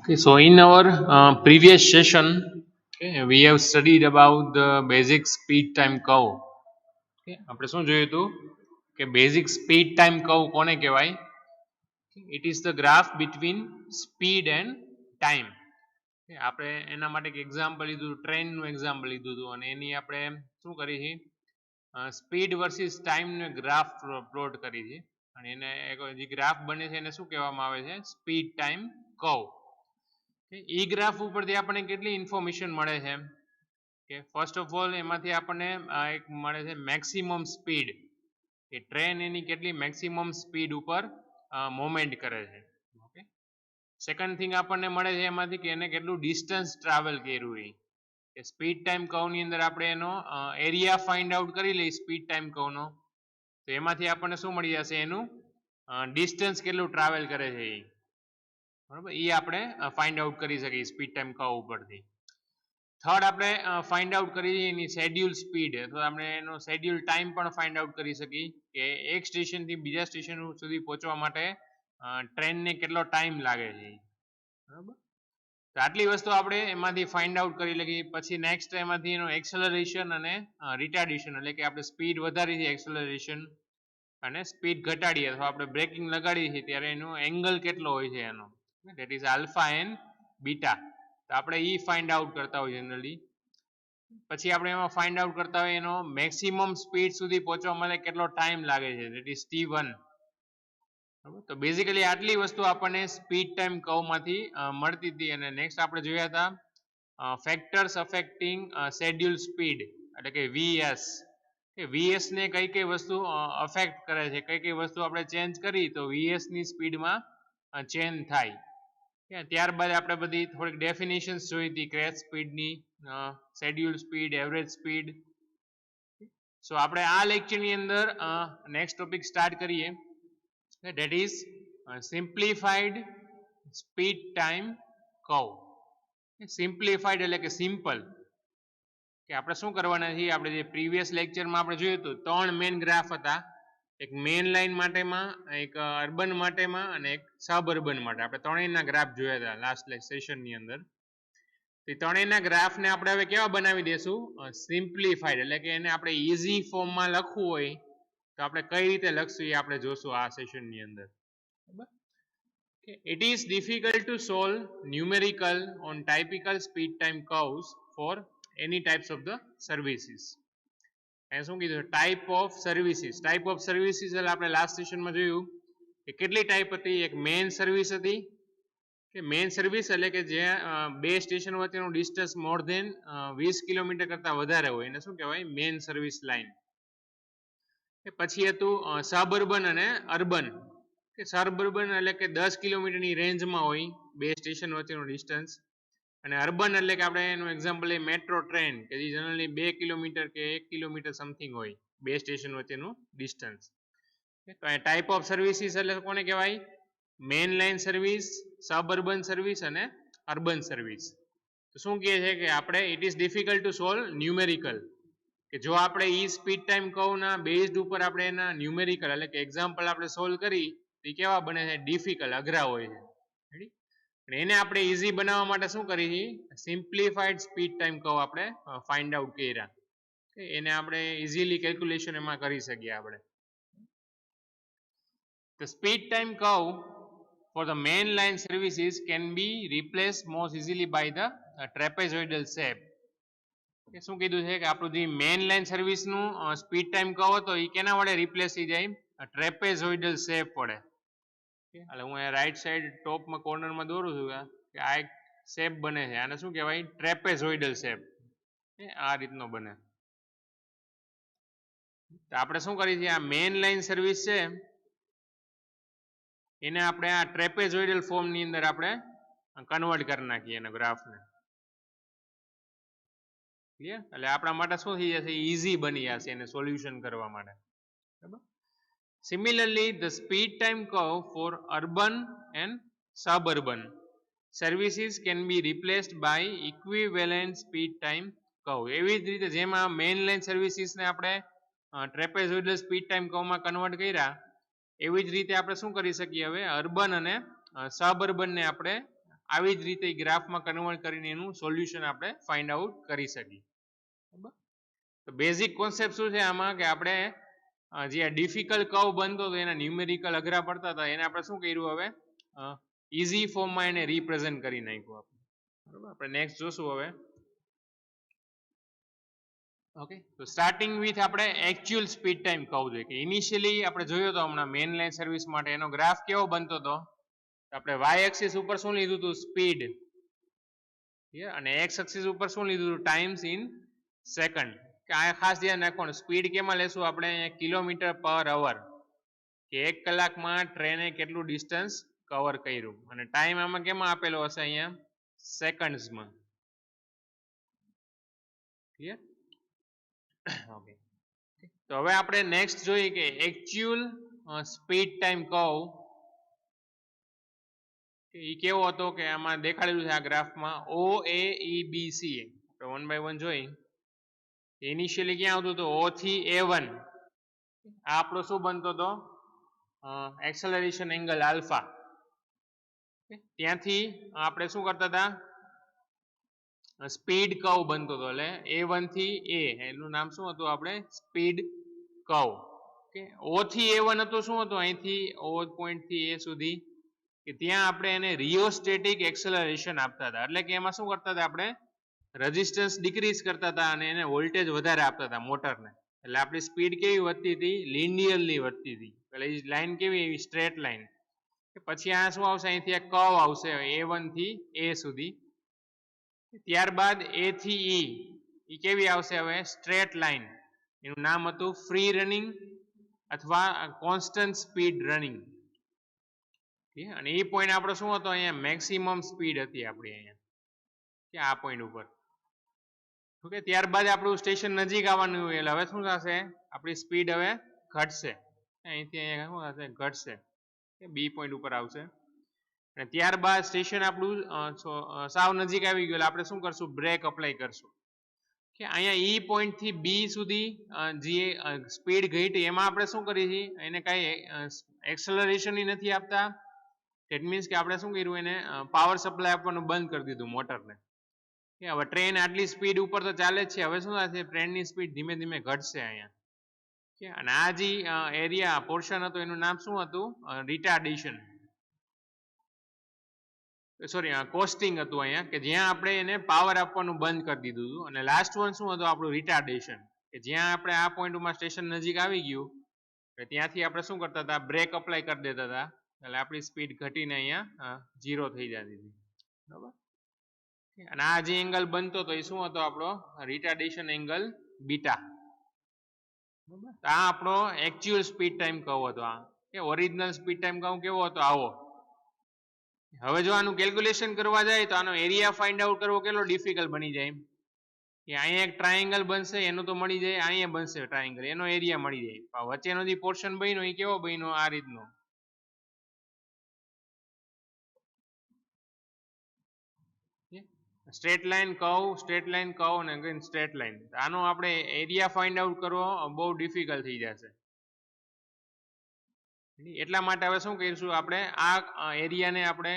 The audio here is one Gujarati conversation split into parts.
Okay, so in our previous session, okay, we have studied about the basic speed time curve. Okay, આપણે શું જોયું હતું કે basic speed time curve કોને કહેવાય? It is the graph between speed and time. Okay, આપણે એના માટે એક એક્ઝામ્પલ લીધું, ટ્રેનનું એક્ઝામ્પલ લીધું હતું અને એની આપણે શું કરી છે સ્પીડ વર્સિસ ટાઈમનો ગ્રાફ પ્લોટ કરી છે અને એને જે ગ્રાફ બને છે એને શું કહેવામાં આવે છે? Speed time curve. ઈ ગ્રાફ ઉપરથી આપણને કેટલી ઇન્ફોર્મેશન મળે છે કે ફર્સ્ટ ઓફ ઓલ એમાંથી આપણને એક મળે છે મેક્સિમમ સ્પીડ, કે ટ્રેન એની કેટલી મેક્સિમમ સ્પીડ ઉપર મોમેન્ટ કરે છે. ઓકે, સેકન્ડ થિંગ આપણને મળે છે એમાંથી કે એને કેટલું ડિસ્ટન્સ ટ્રાવેલ કર્યું એ, કે સ્પીડ ટાઈમ કર્વની અંદર આપણે એનો એરિયા ફાઇન્ડ આઉટ કરી લઈએ સ્પીડ ટાઈમ કર્વનો, તો એમાંથી આપણને શું મળી જશે? એનું ડિસ્ટન્સ કેટલું ટ્રાવેલ કરે છે એ, બરાબર, એ આપણે ફાઇન્ડ આઉટ કરી શકીએ સ્પીડ ટાઈમ કર્વ ઉપરથી. થર્ડ આપણે ફાઇન્ડ આઉટ કરી એની શેડ્યુલ સ્પીડ, અથવા આપણે એનો શેડ્યુલ ટાઈમ પણ ફાઇન્ડ આઉટ કરી શકીએ કે એક સ્ટેશનથી બીજા સ્ટેશન સુધી પહોંચવા માટે ટ્રેનને કેટલો ટાઈમ લાગે છે, બરાબર. તો આટલી વસ્તુ આપણે એમાંથી ફાઇન્ડ આઉટ કરી લઈએ. પછી નેક્સ્ટ એમાંથી એનો એક્સેલરેશન અને રિટાર્ડેશન, એટલે કે આપણે સ્પીડ વધારી છે એક્સેલરેશન, અને સ્પીડ ઘટાડીએ અથવા આપણે બ્રેકિંગ લગાડીએ છીએ ત્યારે એનો એંગલ કેટલો હોય છે એનો, that is alpha and beta. તો આપણે ઈ ફાઇન્ડ આઉટ કરતા હોય જનરલી. પછી આપણે એમાં ફાઇન્ડ આઉટ કરતા હોય એનો મેક્સિમમ સ્પીડ સુધી પહોંચવા માટે કેટલો ટાઈમ લાગે છે, that is T1. તો બેઝિકલી આટલી વસ્તુ આપણને સ્પીડ ટાઈમ કર્વમાંથી મળતી હતી. અને નેક્સ્ટ આપણે જોયા હતા ફેક્ટર્સ અફેક્ટિંગ શેડ્યુલ સ્પીડ, એટલે કે VS. કે VS ને કઈ કઈ વસ્તુ અફેક્ટ કરે છે, કઈ કઈ વસ્તુ આપણે ચેન્જ કરી તો VS ની સ્પીડમાં ચેન્જ થાય. ત્યારબાદ આપણે બધી થોડીક ડેફિનેશન્સ જોઈ હતી, ક્રેશ સ્પીડની, schedule speed, average speed. So આપણે આ લેક્ચરની અંદર નેક્સ્ટ ટોપિક સ્ટાર્ટ કરીએ, that is simplified speed time curve. Simplified એટલે કે સિમ્પલ. કે આપણે શું કરવાના છીએ, આપણે જે પ્રીવિયસ લેક્ચરમાં આપણે જોયું હતું 3 મેઇન ગ્રાફ હતા, એક મેઇન લાઇન માટેમાં, એક અર્બન માટેમાં અને એક સબ અર્બન માટે. આપણે ત્રણેયના ગ્રાફ જોયા હતા લાસ્ટ સેશનની અંદર. તો ત્રણેયના ગ્રાફને આપણે હવે કેવા બનાવી દઈશું? સિમ્પ્લિફાઈડ, એટલે કે એને આપણે ઇઝી ફોર્મમાં લખવું હોય તો આપણે કઈ રીતે લખશું એ આપણે જોશું આ સેશનની અંદર. It is difficult to solve numerical on typical speed time curves for any types of the services. એ શું કીધું? Type of services. Type of services એટલે આપણે લાસ્ટ સેશનમાં જોયું કે કેટલી ટાઈપ હતી. એક મેઇન સર્વિસ હતી, કે મેઇન સર્વિસ એટલે કે જ્યાં બે સ્ટેશન વચ્ચેનું ડિસ્ટન્સ મોર ધેન 20 કિલોમીટર કરતા વધારે હોય એને શું કહેવાય? Main service line. પછી હતું સબઅર્બન અને અર્બન. કે સબઅર્બન એટલે કે 10 કિલોમીટરની રેન્જમાં હોય બે સ્ટેશન વચ્ચેનો ડિસ્ટન્સ, અને અર્બન એટલે કે આપણે એનું એક્ઝામ્પલ લઈએ મેટ્રો ટ્રેન, કે જે જનરલી 2 કિલોમીટર કે 1 કિલોમીટર સમથિંગ હોય બે સ્ટેશન વચ્ચેનું ડિસ્ટન્સ. તો એ ટાઈપ ઓફ સર્વિસીસ એટલે કોને કહેવાય? Main line service, suburban service અને અર્બન સર્વિસ. તો શું કહે છે કે આપણે it is difficult to solve numerical, કે જો આપણે ઈ સ્પીડ ટાઈમ કર્વના બેઝડ ઉપર આપણે એના ન્યુમેરિકલ એટલે કે એક્ઝામ્પલ આપણે સોલ્વ કરી તો એ કેવા બને છે? ડિફિકલ્ટ, અઘરા હોય છે. એને આપણે ઇઝી બનાવવા માટે શું કરી? સિમ્પ્લિફાઈડ સ્પીડ ટાઈમ કર્વ આપણે ફાઇન્ડ આઉટ કર્યા. એને આપણે ઇઝીલી કેલ્ક્યુલેશન એમાં કરી શકીએ આપણે. The speed time curve for the main line services can be replaced most easily by the trapezoidal shape. શું કીધું છે કે આપણું જે મેઇન લાઇન સર્વિસનું સ્પીડ ટાઈમ કર્વ હતો એ કેના વડે રિપ્લેસ થઈ જાય? ટ્રેપેઝોઇડલ શેપ વડે. એટલે હું રાઈટ સાઈડ ટોપમાં કોર્નરમાં દોરું છું કે આ એક શેપ બને છે, આને શું કહેવાય? Trapezoidal shape. આ રીતનો બને. તો આપણે શું કરીએ છીએ, આ મેઇન લાઇન સર્વિસ છે એને આપણે આ ટ્રેપેઝોઇડલ ફોર્મની અંદર આપણે કન્વર્ટ કરી નાખીએ એના ગ્રાફને. ક્લિયર? એટલે આપણા માટે શું થઈ જશે? ઇઝી બની જશે એને સોલ્યુશન કરવા માટે. બરાબર. Similarly, the speed time curve for urban and suburban services can be replaced by equivalent speed time curve. એવી જ રીતે જેમાં મેઇન લાઇન સર્વિસીસને આપણે ટ્રેપેઝોઇડલ સ્પીડ ટાઈમ કર્વમાં કન્વર્ટ કર્યા, એવી જ રીતે આપણે શું કરી શકીએ? હવે અર્બન અને સબઅર્બનને આપણે આવી જ રીતે ગ્રાફમાં કન્વર્ટ કરીને એનું સોલ્યુશન આપણે ફાઇન્ડ આઉટ કરી શકીએ. બરાબર, તો બેઝિક કોન્સેપ્ટ શું છે આમાં કે આપણે જે આ ડિફિકલ્ટ કર્વ બનતો હતો એના ન્યુમેરિકલ અઘરા પડતા હતા એને આપણે શું કર્યું હવે ઇઝી ફોર્મમાં એને રિપ્રેઝન્ટ કરી નાખ્યું આપણે. બરાબર, આપણે નેક્સ્ટ જોશું હવે. ઓકે, તો સ્ટાર્ટિંગ વિથ આપણે એકચ્યુઅલ સ્પીડ ટાઈમ કહું જોઈએ કે ઇનિશિયલી આપણે જોયો તો હમણાં મેઇન લાઇન સર્વિસ માટે એનો ગ્રાફ કેવો બનતો હતો. આપણે વાય એક્સિસ ઉપર શું લીધું હતું સ્પીડ, અને એક્સ એક્સિસ ઉપર શું લીધું હતું ટાઈમ્સ ઇન સેકન્ડ. કે આ ખાસ ધ્યાન રાખવાનું સ્પીડ કેમાં લેશું આપણે કિલોમીટર પર અવર, કે 1 કલાકમાં ટ્રેને કેટલું ડિસ્ટન્સ કવર કર્યું, અને ટાઈમ આમાં કેમાં આપેલો હશે અહીંયા સેકન્ડ્સમાં. ક્લિયર? ઓકે, તો હવે આપણે નેક્સ્ટ જોઈએ કે એકચ્યુઅલ સ્પીડ ટાઈમ કર્વ એ કેવો હતો કે આમાં દેખાડેલું છે આ ગ્રાફમાં ઓ એ ઈ બી સી. આપણે 1 by 1 જોઈ. ઇનિશિયલી ક્યાં આવતું હતું ઓ થી A1, આ આપણો શું બનતો હતો એક્સેલરેશન એંગલ આલ્ફા. ત્યાંથી આપણે શું કરતા હતા સ્પીડ કર્વ બનતો હતો, એટલે A1 થી A એનું નામ શું હતું આપણે સ્પીડ કર્વ. ઓકે, O થી A1 હતું શું હતું અહીંથી O પોઈન્ટ થી A સુધી કે ત્યાં આપણે એને રિયોસ્ટેટિક એક્સેલરેશન આપતા હતા. એટલે કે એમાં શું કરતા હતા આપણે રેઝિસ્ટન્સ ડિક્રીઝ કરતા હતા અને એને વોલ્ટેજ વધારે આપતા હતા મોટરને. એટલે આપણી સ્પીડ કેવી વધતી હતી લિનિયરલી વધતી હતી. એટલે એ લાઈન કેવી એવી સ્ટ્રેટ લાઈન. પછી આ શું આવશે અહીંથી એક કર્વ આવશે A1 થી A સુધી. ત્યારબાદ A થી E કેવી આવશે હવે સ્ટ્રેટ લાઈન. એનું નામ હતું ફ્રી રનિંગ અથવા કોન્સ્ટન્ટ સ્પીડ રનિંગ. અને એ પોઈન્ટ આપણો શું હતો અહીંયા મેક્સિમમ સ્પીડ હતી આપણી અહીંયા કે આ પોઈન્ટ ઉપર. ઓકે, ત્યારબાદ આપણું સ્ટેશન નજીક આવવાનું હોય એટલે હવે શું થશે આપણી સ્પીડ હવે ઘટશે, અહીંથી અહીંયા શું થશે ઘટશે, બી પોઈન્ટ ઉપર આવશે. અને ત્યારબાદ સ્ટેશન આપણું સાવ નજીક આવી ગયું એટલે આપણે શું કરશું બ્રેક અપ્લાય કરશું. કે અહીંયા ઈ પોઈન્ટ થી બી સુધી જે સ્પીડ ઘટી એમાં આપણે શું કરીએ છીએ એને કાંઈ એક્સેલરેશન નથી આપતા. ધેટ મીન્સ કે આપણે શું કર્યું એને પાવર સપ્લાય આપવાનું બંધ કરી દીધું મોટરને. કે હવે ટ્રેન આટલી સ્પીડ ઉપર તો ચાલે જ છે, હવે શું થશે ટ્રેનની સ્પીડ ધીમે ધીમે ઘટશે અહીંયા. કે અને આ જે એરિયા પોર્શન હતું એનું નામ શું હતું રિટાર્ડેશન, સોરી કોસ્ટિંગ હતું અહીંયા કે જ્યાં આપણે એને પાવર આપવાનું બંધ કરી દીધું હતું. અને લાસ્ટ વન શું હતું આપણું રિટાર્ડેશન, કે જ્યાં આપણે આ પોઈન્ટમાં સ્ટેશન નજીક આવી ગયું ત્યાંથી આપણે શું કરતા હતા બ્રેક અપ્લાય કરી દેતા હતા એટલે આપણી સ્પીડ ઘટીને અહીંયા 0 થઈ જતી હતી. બરાબર, અને આ જે એંગલ બનતો હતો એ શું હતો આપણો રિટાર્ડેશન એંગલ બીટા. આ આપણો એકચ્યુઅલ સ્પીડ ટાઈમ કર્વ હતો. આ કે ઓરિજિનલ સ્પીડ ટાઈમ કર્વ કેવો હતો આવો. હવે જો આનું કેલ્ક્યુલેશન કરવા જાય તો આનો એરિયા ફાઇન્ડ આઉટ કરવો કેટલો ડિફિકલ્ટ બની જાય. કે અહીંયા એક ટ્રાયેંગલ બનશે એનું તો મળી જાય, અહીંયા બનશે ટ્રાયેંગલ એનો એરિયા મળી જાય. વચ્ચેનો જે પોર્શન બન્યો એ કેવો બન્યો આ રીતનો. સ્ટ્રેટ લાઈન કર્વ અને અગેન સ્ટ્રેટ લાઈન. આનો આપણે એરિયા ફાઇન્ડ આઉટ કરવો બહુ ડિફિકલ્ટ થઈ જશે. એટલા માટે હવે શું કરીશું આપણે આ એરિયાને આપણે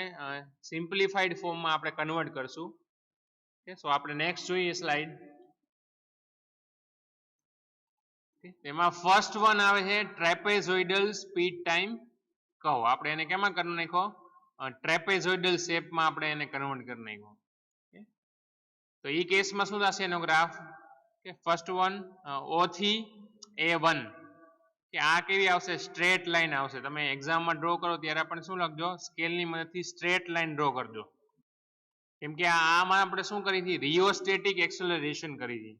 સિમ્પ્લિફાઈડ ફોર્મમાં આપણે કન્વર્ટ કરશું. સો આપણે નેક્સ્ટ જોઈએ સ્લાઇડ. તેમાં ફર્સ્ટ વન આવે છે ટ્રેપેઝોઇડલ સ્પીડ ટાઈમ કર્વ. આપણે એને કેમાં કરી નાખો ટ્રેપેઝોઇડલ શેપમાં આપણે એને કન્વર્ટ કરી નાખ્યો. તો એ કેસમાં શું થશે એનો ગ્રાફ કે ફર્સ્ટ વન O થી A1 કે આ કેવી આવશે સ્ટ્રેટ લાઈન આવશે. તમે એક્ઝામમાં ડ્રો કરો ત્યારે પણ શું લખજો સ્કેલની મદદથી સ્ટ્રેટ લાઈન ડ્રો કરજો. કેમ કે આમાં આપણે શું કરી હતી રિયોસ્ટેટિક એક્સેલરેશન કરી હતી,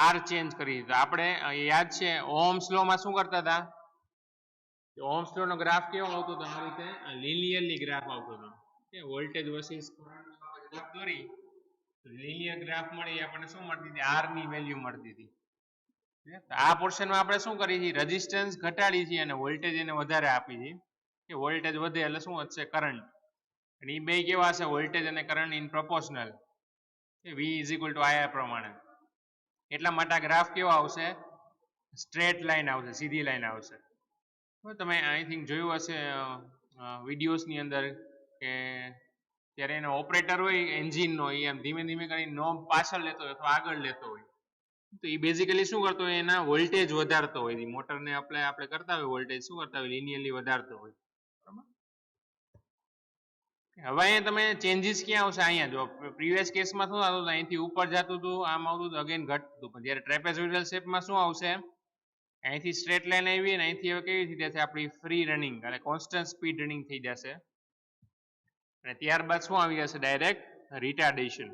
આર ચેન્જ કરી દીધો. આપણે યાદ છે ઓહમ્સ લો માં શું કરતા હતા ઓહમ્સ લો નો ગ્રાફ કેવો આવતો હતો આ રીતે લિનિયરલી ગ્રાફ આવતો હતો. વોલ્ટેજ વર્સિસ ગ્રાફ દોરી લિનિયર ગ્રાફ મળી આપણને શું મળતી હતી આર ની વેલ્યુ મળતી હતી. આ પોર્શનમાં આપણે શું કરી છે રેઝિસ્ટન્સ ઘટાડી છે અને વોલ્ટેજ એને વધારે આપી છે. કે વોલ્ટેજ વધે એટલે શું વધશે કરંટ, અને એ બે કેવા હશે વોલ્ટેજ અને current in proportional V = IR પ્રમાણે. એટલા માટે આ ગ્રાફ કેવો આવશે સ્ટ્રેટ લાઈન આવશે, સીધી લાઈન આવશે. તમે આઈ થિંક જોયું હશે વિડીયોઝની અંદર કે ત્યારે એનો ઓપરેટર હોય એન્જિનનો એ આમ ધીમે ધીમે કરીને નોબ પાછળ લેતો હોય અથવા આગળ લેતો હોય તો એ બેઝિકલી શું કરતો હોય એના વોલ્ટેજ વધારતો હોય મોટરને આપણે કરતા હોય વોલ્ટેજ શું કરતા હોય લિનિયરલી વધારતો હોય બરાબર. હવે અહીંયા તમે ચેન્જીસ ક્યાં આવશે અહીંયા જો પ્રીવિયસ કેસમાં શું આવતું અહીંથી ઉપર જતું હતું આમ આવતું હતું અગેન ઘટતું પણ જ્યારે ટ્રેપેઝોઇડલ શેપમાં શું આવશે અહીંથી સ્ટ્રેટ લાઈન આવી અને અહીંથી હવે કેવી થઈ જશે આપણી ફ્રી રનિંગ અને કોન્સ્ટન્ટ સ્પીડ રનિંગ થઈ જશે અને ત્યારબાદ શું આવી જશે ડાયરેક્ટ રિટાર્ડેશન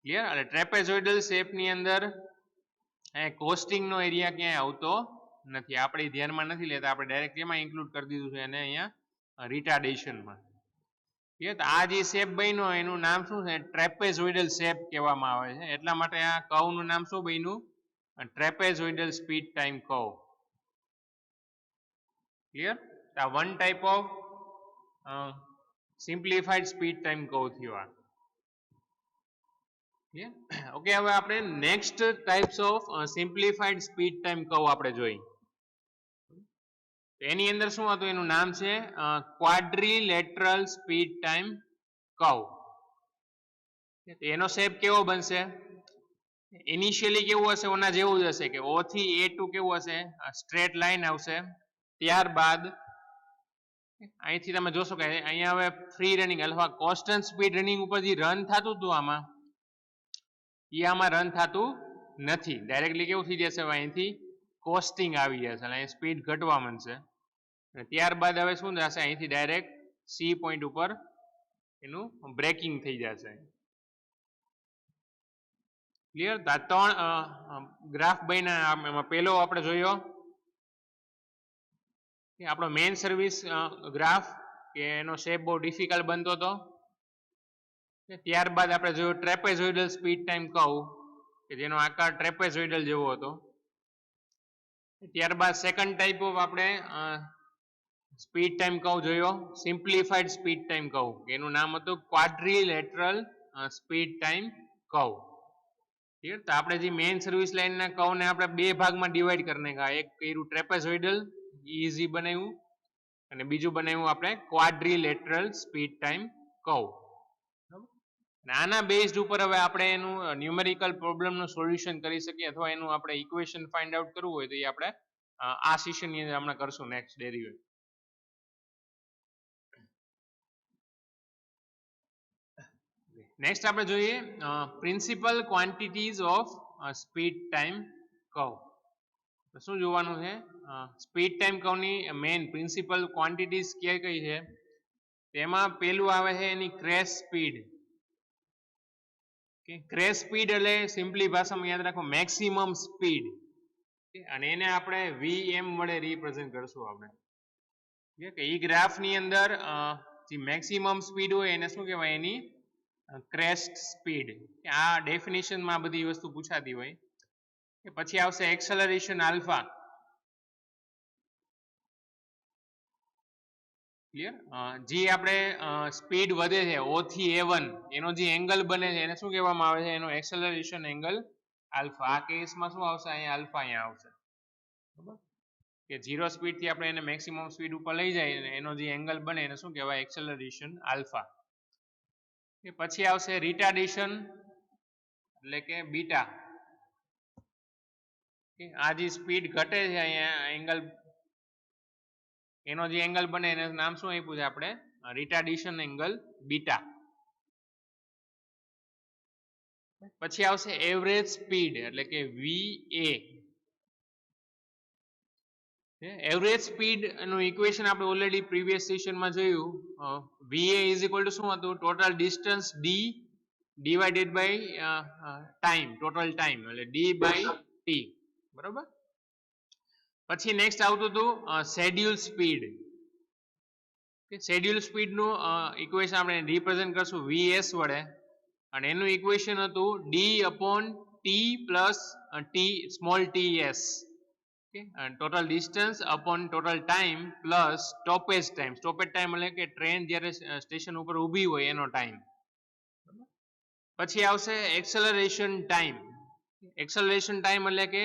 ક્લિયર એટલે ટ્રેપેઝોઇડલ શેપની અંદર કોસ્ટિંગનો એરિયા ક્યાંય આવતો નથી આપણે ધ્યાનમાં નથી લેતા આપણે ડાયરેક્ટ એમાં ઇન્ક્લુડ કરી દીધું છે અને અહીંયા રિટાર્ડેશનમાં તો આ જે શેપ બન્યો એનું નામ શું છે ટ્રેપેઝોઇડલ શેપ કહેવામાં આવે છે એટલા માટે આ કર્વનું નામ શું બન્યું trapezoidal speed time curve clear આ one type of simplified speed time curve થયો આ ઓકે હવે આપણે next types of simplified speed time curve આપણે જોઈ એની અંદર શું હતું એનું નામ છે ક્વાડ્રિલેટરલ સ્પીડ ટાઈમ કર્વ એનો શેપ કેવો બનશે ઇનિશિયલી કેવું હશે ઓના જેવું જ હશે કે O થી A2 કેવું હશે સ્ટ્રેટ લાઈન આવશે ત્યારબાદ અહીંથી તમે જોશો કે અહીંયા હવે ફ્રી રનિંગ અથવા કોન્સ્ટન્ટ સ્પીડ રનિંગ ઉપર જે રન થતું હતું આમાં રન થતું નથી ડાયરેક્ટલી કેવું થઈ જશે અહીંથી કોસ્ટિંગ આવી જશે અને સ્પીડ ઘટવા માંડશે અને ત્યારબાદ હવે શું થશે અહીંથી ડાયરેક્ટ સી પોઈન્ટ ઉપર એનું બ્રેકિંગ થઈ જશે ક્લિયર ત્રણ ગ્રાફ બન્યા એમાં પહેલો આપણે જોયો કે આપણો મેઇન સર્વિસ ગ્રાફ કે એનો શેપ બહુ ડિફિકલ્ટ બનતો હતો ત્યારબાદ આપણે જોયું ટ્રેપેઝોઇડલ સ્પીડ ટાઈમ કર્વ કે જેનો આકાર ટ્રેપેઝોઇડલ જેવો હતો ત્યારબાદ સેકન્ડ ટાઈપ ઓફ આપણે સ્પીડ ટાઈમ કર્વ જોયો સિમ્પ્લિફાઈડ સ્પીડ ટાઈમ કર્વ એનું નામ હતું quadrilateral speed time curve clear તો આપણે જે મેઇન સર્વિસ લાઇનના કર્વને આપણે બે ભાગમાં ડિવાઈડ કરી નાખ્યા એક કર્યું ટ્રેપેઝોઇડલ ઈઝી બનાવ્યું અને બીજું બનાવ્યું આપણે ક્વાડ્રિલેટરલ સ્પીડ ટાઈમ કર્વ આના બેઝડ ઉપર હવે આપણે એનું ન્યુમેરિકલ પ્રોબ્લેમનું સોલ્યુશન કરી શકીએ અથવા એનું આપણે ઇક્વેશન ફાઇન્ડ આઉટ કરવું હોય તો એ આપણે આ સેશનની અંદર આપણે કરશું નેક્સ્ટ ડેરિવેટિવ નેક્સ્ટ આપણે જોઈએ principal quantities of speed time curve શું જોવાનું છે સ્પીડ ટાઈમ કર્વની મેઇન પ્રિન્સિપલ ક્વોન્ટિટીઝ કઈ છે તેમાં પેલું આવે છે એની ક્રેશ સ્પીડ ક્રેશ સ્પીડ એટલે સિમ્પલી ભાષામાં યાદ રાખો મેક્સિમમ સ્પીડ અને એને આપણે વીએમ વડે રિપ્રેઝન્ટ કરશું આપણે કે એ ગ્રાફની અંદર જે મેક્સિમમ સ્પીડ હોય એને શું કહેવાય એની ક્રેસ્ટ સ્પીડ આ ડેફિનેશનમાં આ બધી વસ્તુ પૂછાતી હોય કે પછી આવશે એક્સેલરેશન આલ્ફા ક્લિયર જે આપણે સ્પીડ વધે છે O થી A1 એનો જે એંગલ બને છે એને શું કહેવામાં આવે છે એનો એક્સેલરેશન એંગલ આલ્ફા આ કેસમાં શું આવશે અહીંયા આલ્ફા અહીંયા આવશે બરાબર કે 0 સ્પીડ થી આપણે એને મેક્સિમમ સ્પીડ ઉપર લઈ જાય એનો જે એંગલ બને એને શું કહેવાય એક્સેલરેશન આલ્ફા કે પછી આવશે રિટાર્ડેશન એટલે કે બીટા કે આ જે સ્પીડ ઘટે છે અહીંયા એંગલ એનો જે એંગલ બને એનું નામ શું આપ્યું છે આપણે રિટાર્ડેશન એંગલ બીટા પછી આવશે એવરેજ સ્પીડ એટલે કે VA એવરેજ સ્પીડ નું ઇક્વેશન આપણે ઓલરેડી પ્રીવિયસ સેશનમાં જોયું VA ઇઝ ઇક્વલ ટુ શું હતું total distance D divided by time total time એટલે D બાય T બરોબર પછી નેક્સ્ટ આવતું હતું શેડ્યુલ સ્પીડ શેડ્યુલ સ્પીડ નું ઇક્વેશન આપણે રિપ્રેઝન્ટ કરશું VS વડે અને એનું ઇક્વેશન હતું D upon T plus T small ts total distance upon total time plus stoppage time એટલે કે ટ્રેન જ્યારે સ્ટેશન ઉપર ઊભી હોય એનો ટાઈમ પછી આવશે એક્સેલરેશન ટાઈમ એટલે કે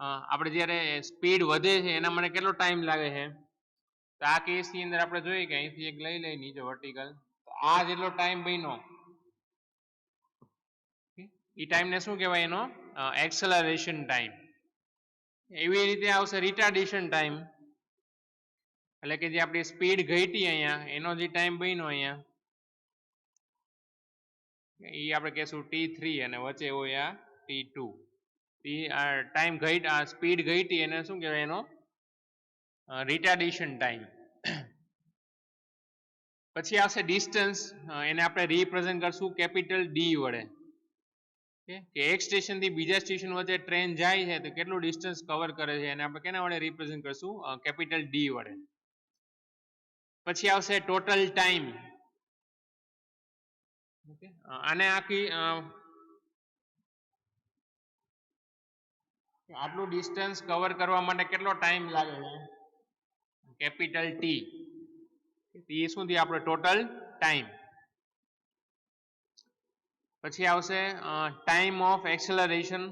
આપણે જ્યારે સ્પીડ વધે છે એના માટે કેટલો ટાઈમ લાગે છે તો આ કેસની અંદર આપણે જોઈએ કે અહીંથી એક લઈ લઈ નીચે વર્ટિકલ આ જેટલો ટાઈમ બન્યો એ ટાઈમને શું કહેવાય? એનો એક્સેલરેશન ટાઈમ. એવી રીતે આવશે રિટાર્ડેશન ટાઈમ, એટલે કે જે આપણી સ્પીડ ઘટી અહીંયા એનો જે ટાઈમ બન્યો અહીંયા એ આપણે કહેશું T3 અને વચ્ચે હોય આ T2. ટાઈમ સ્પીડ ઘટી એને શું કહેવાય? એનો રિટાર્ડેશન ટાઈમ. પછી આવશે ડિસ્ટન્સ, એને આપણે રિપ્રેઝન્ટ કરશું કેપિટલ ડી વડે, કે એક સ્ટેશન થી બીજા સ્ટેશન વચ્ચે ટ્રેન જાય છે તો કેટલું ડિસ્ટન્સ કવર કરે છે એને આપણે કેના વડે રિપ્રેઝન્ટ કરશું? કેપિટલ ડી વડે. પછી આવશે ટોટલ ટાઈમ. આને આખી આટલું ડિસ્ટન્સ કવર કરવા માટે કેટલો ટાઈમ લાગે છે? Capital T. એ શું થયું? આપણો ટોટલ ટાઈમ. પછી આવશે time of acceleration,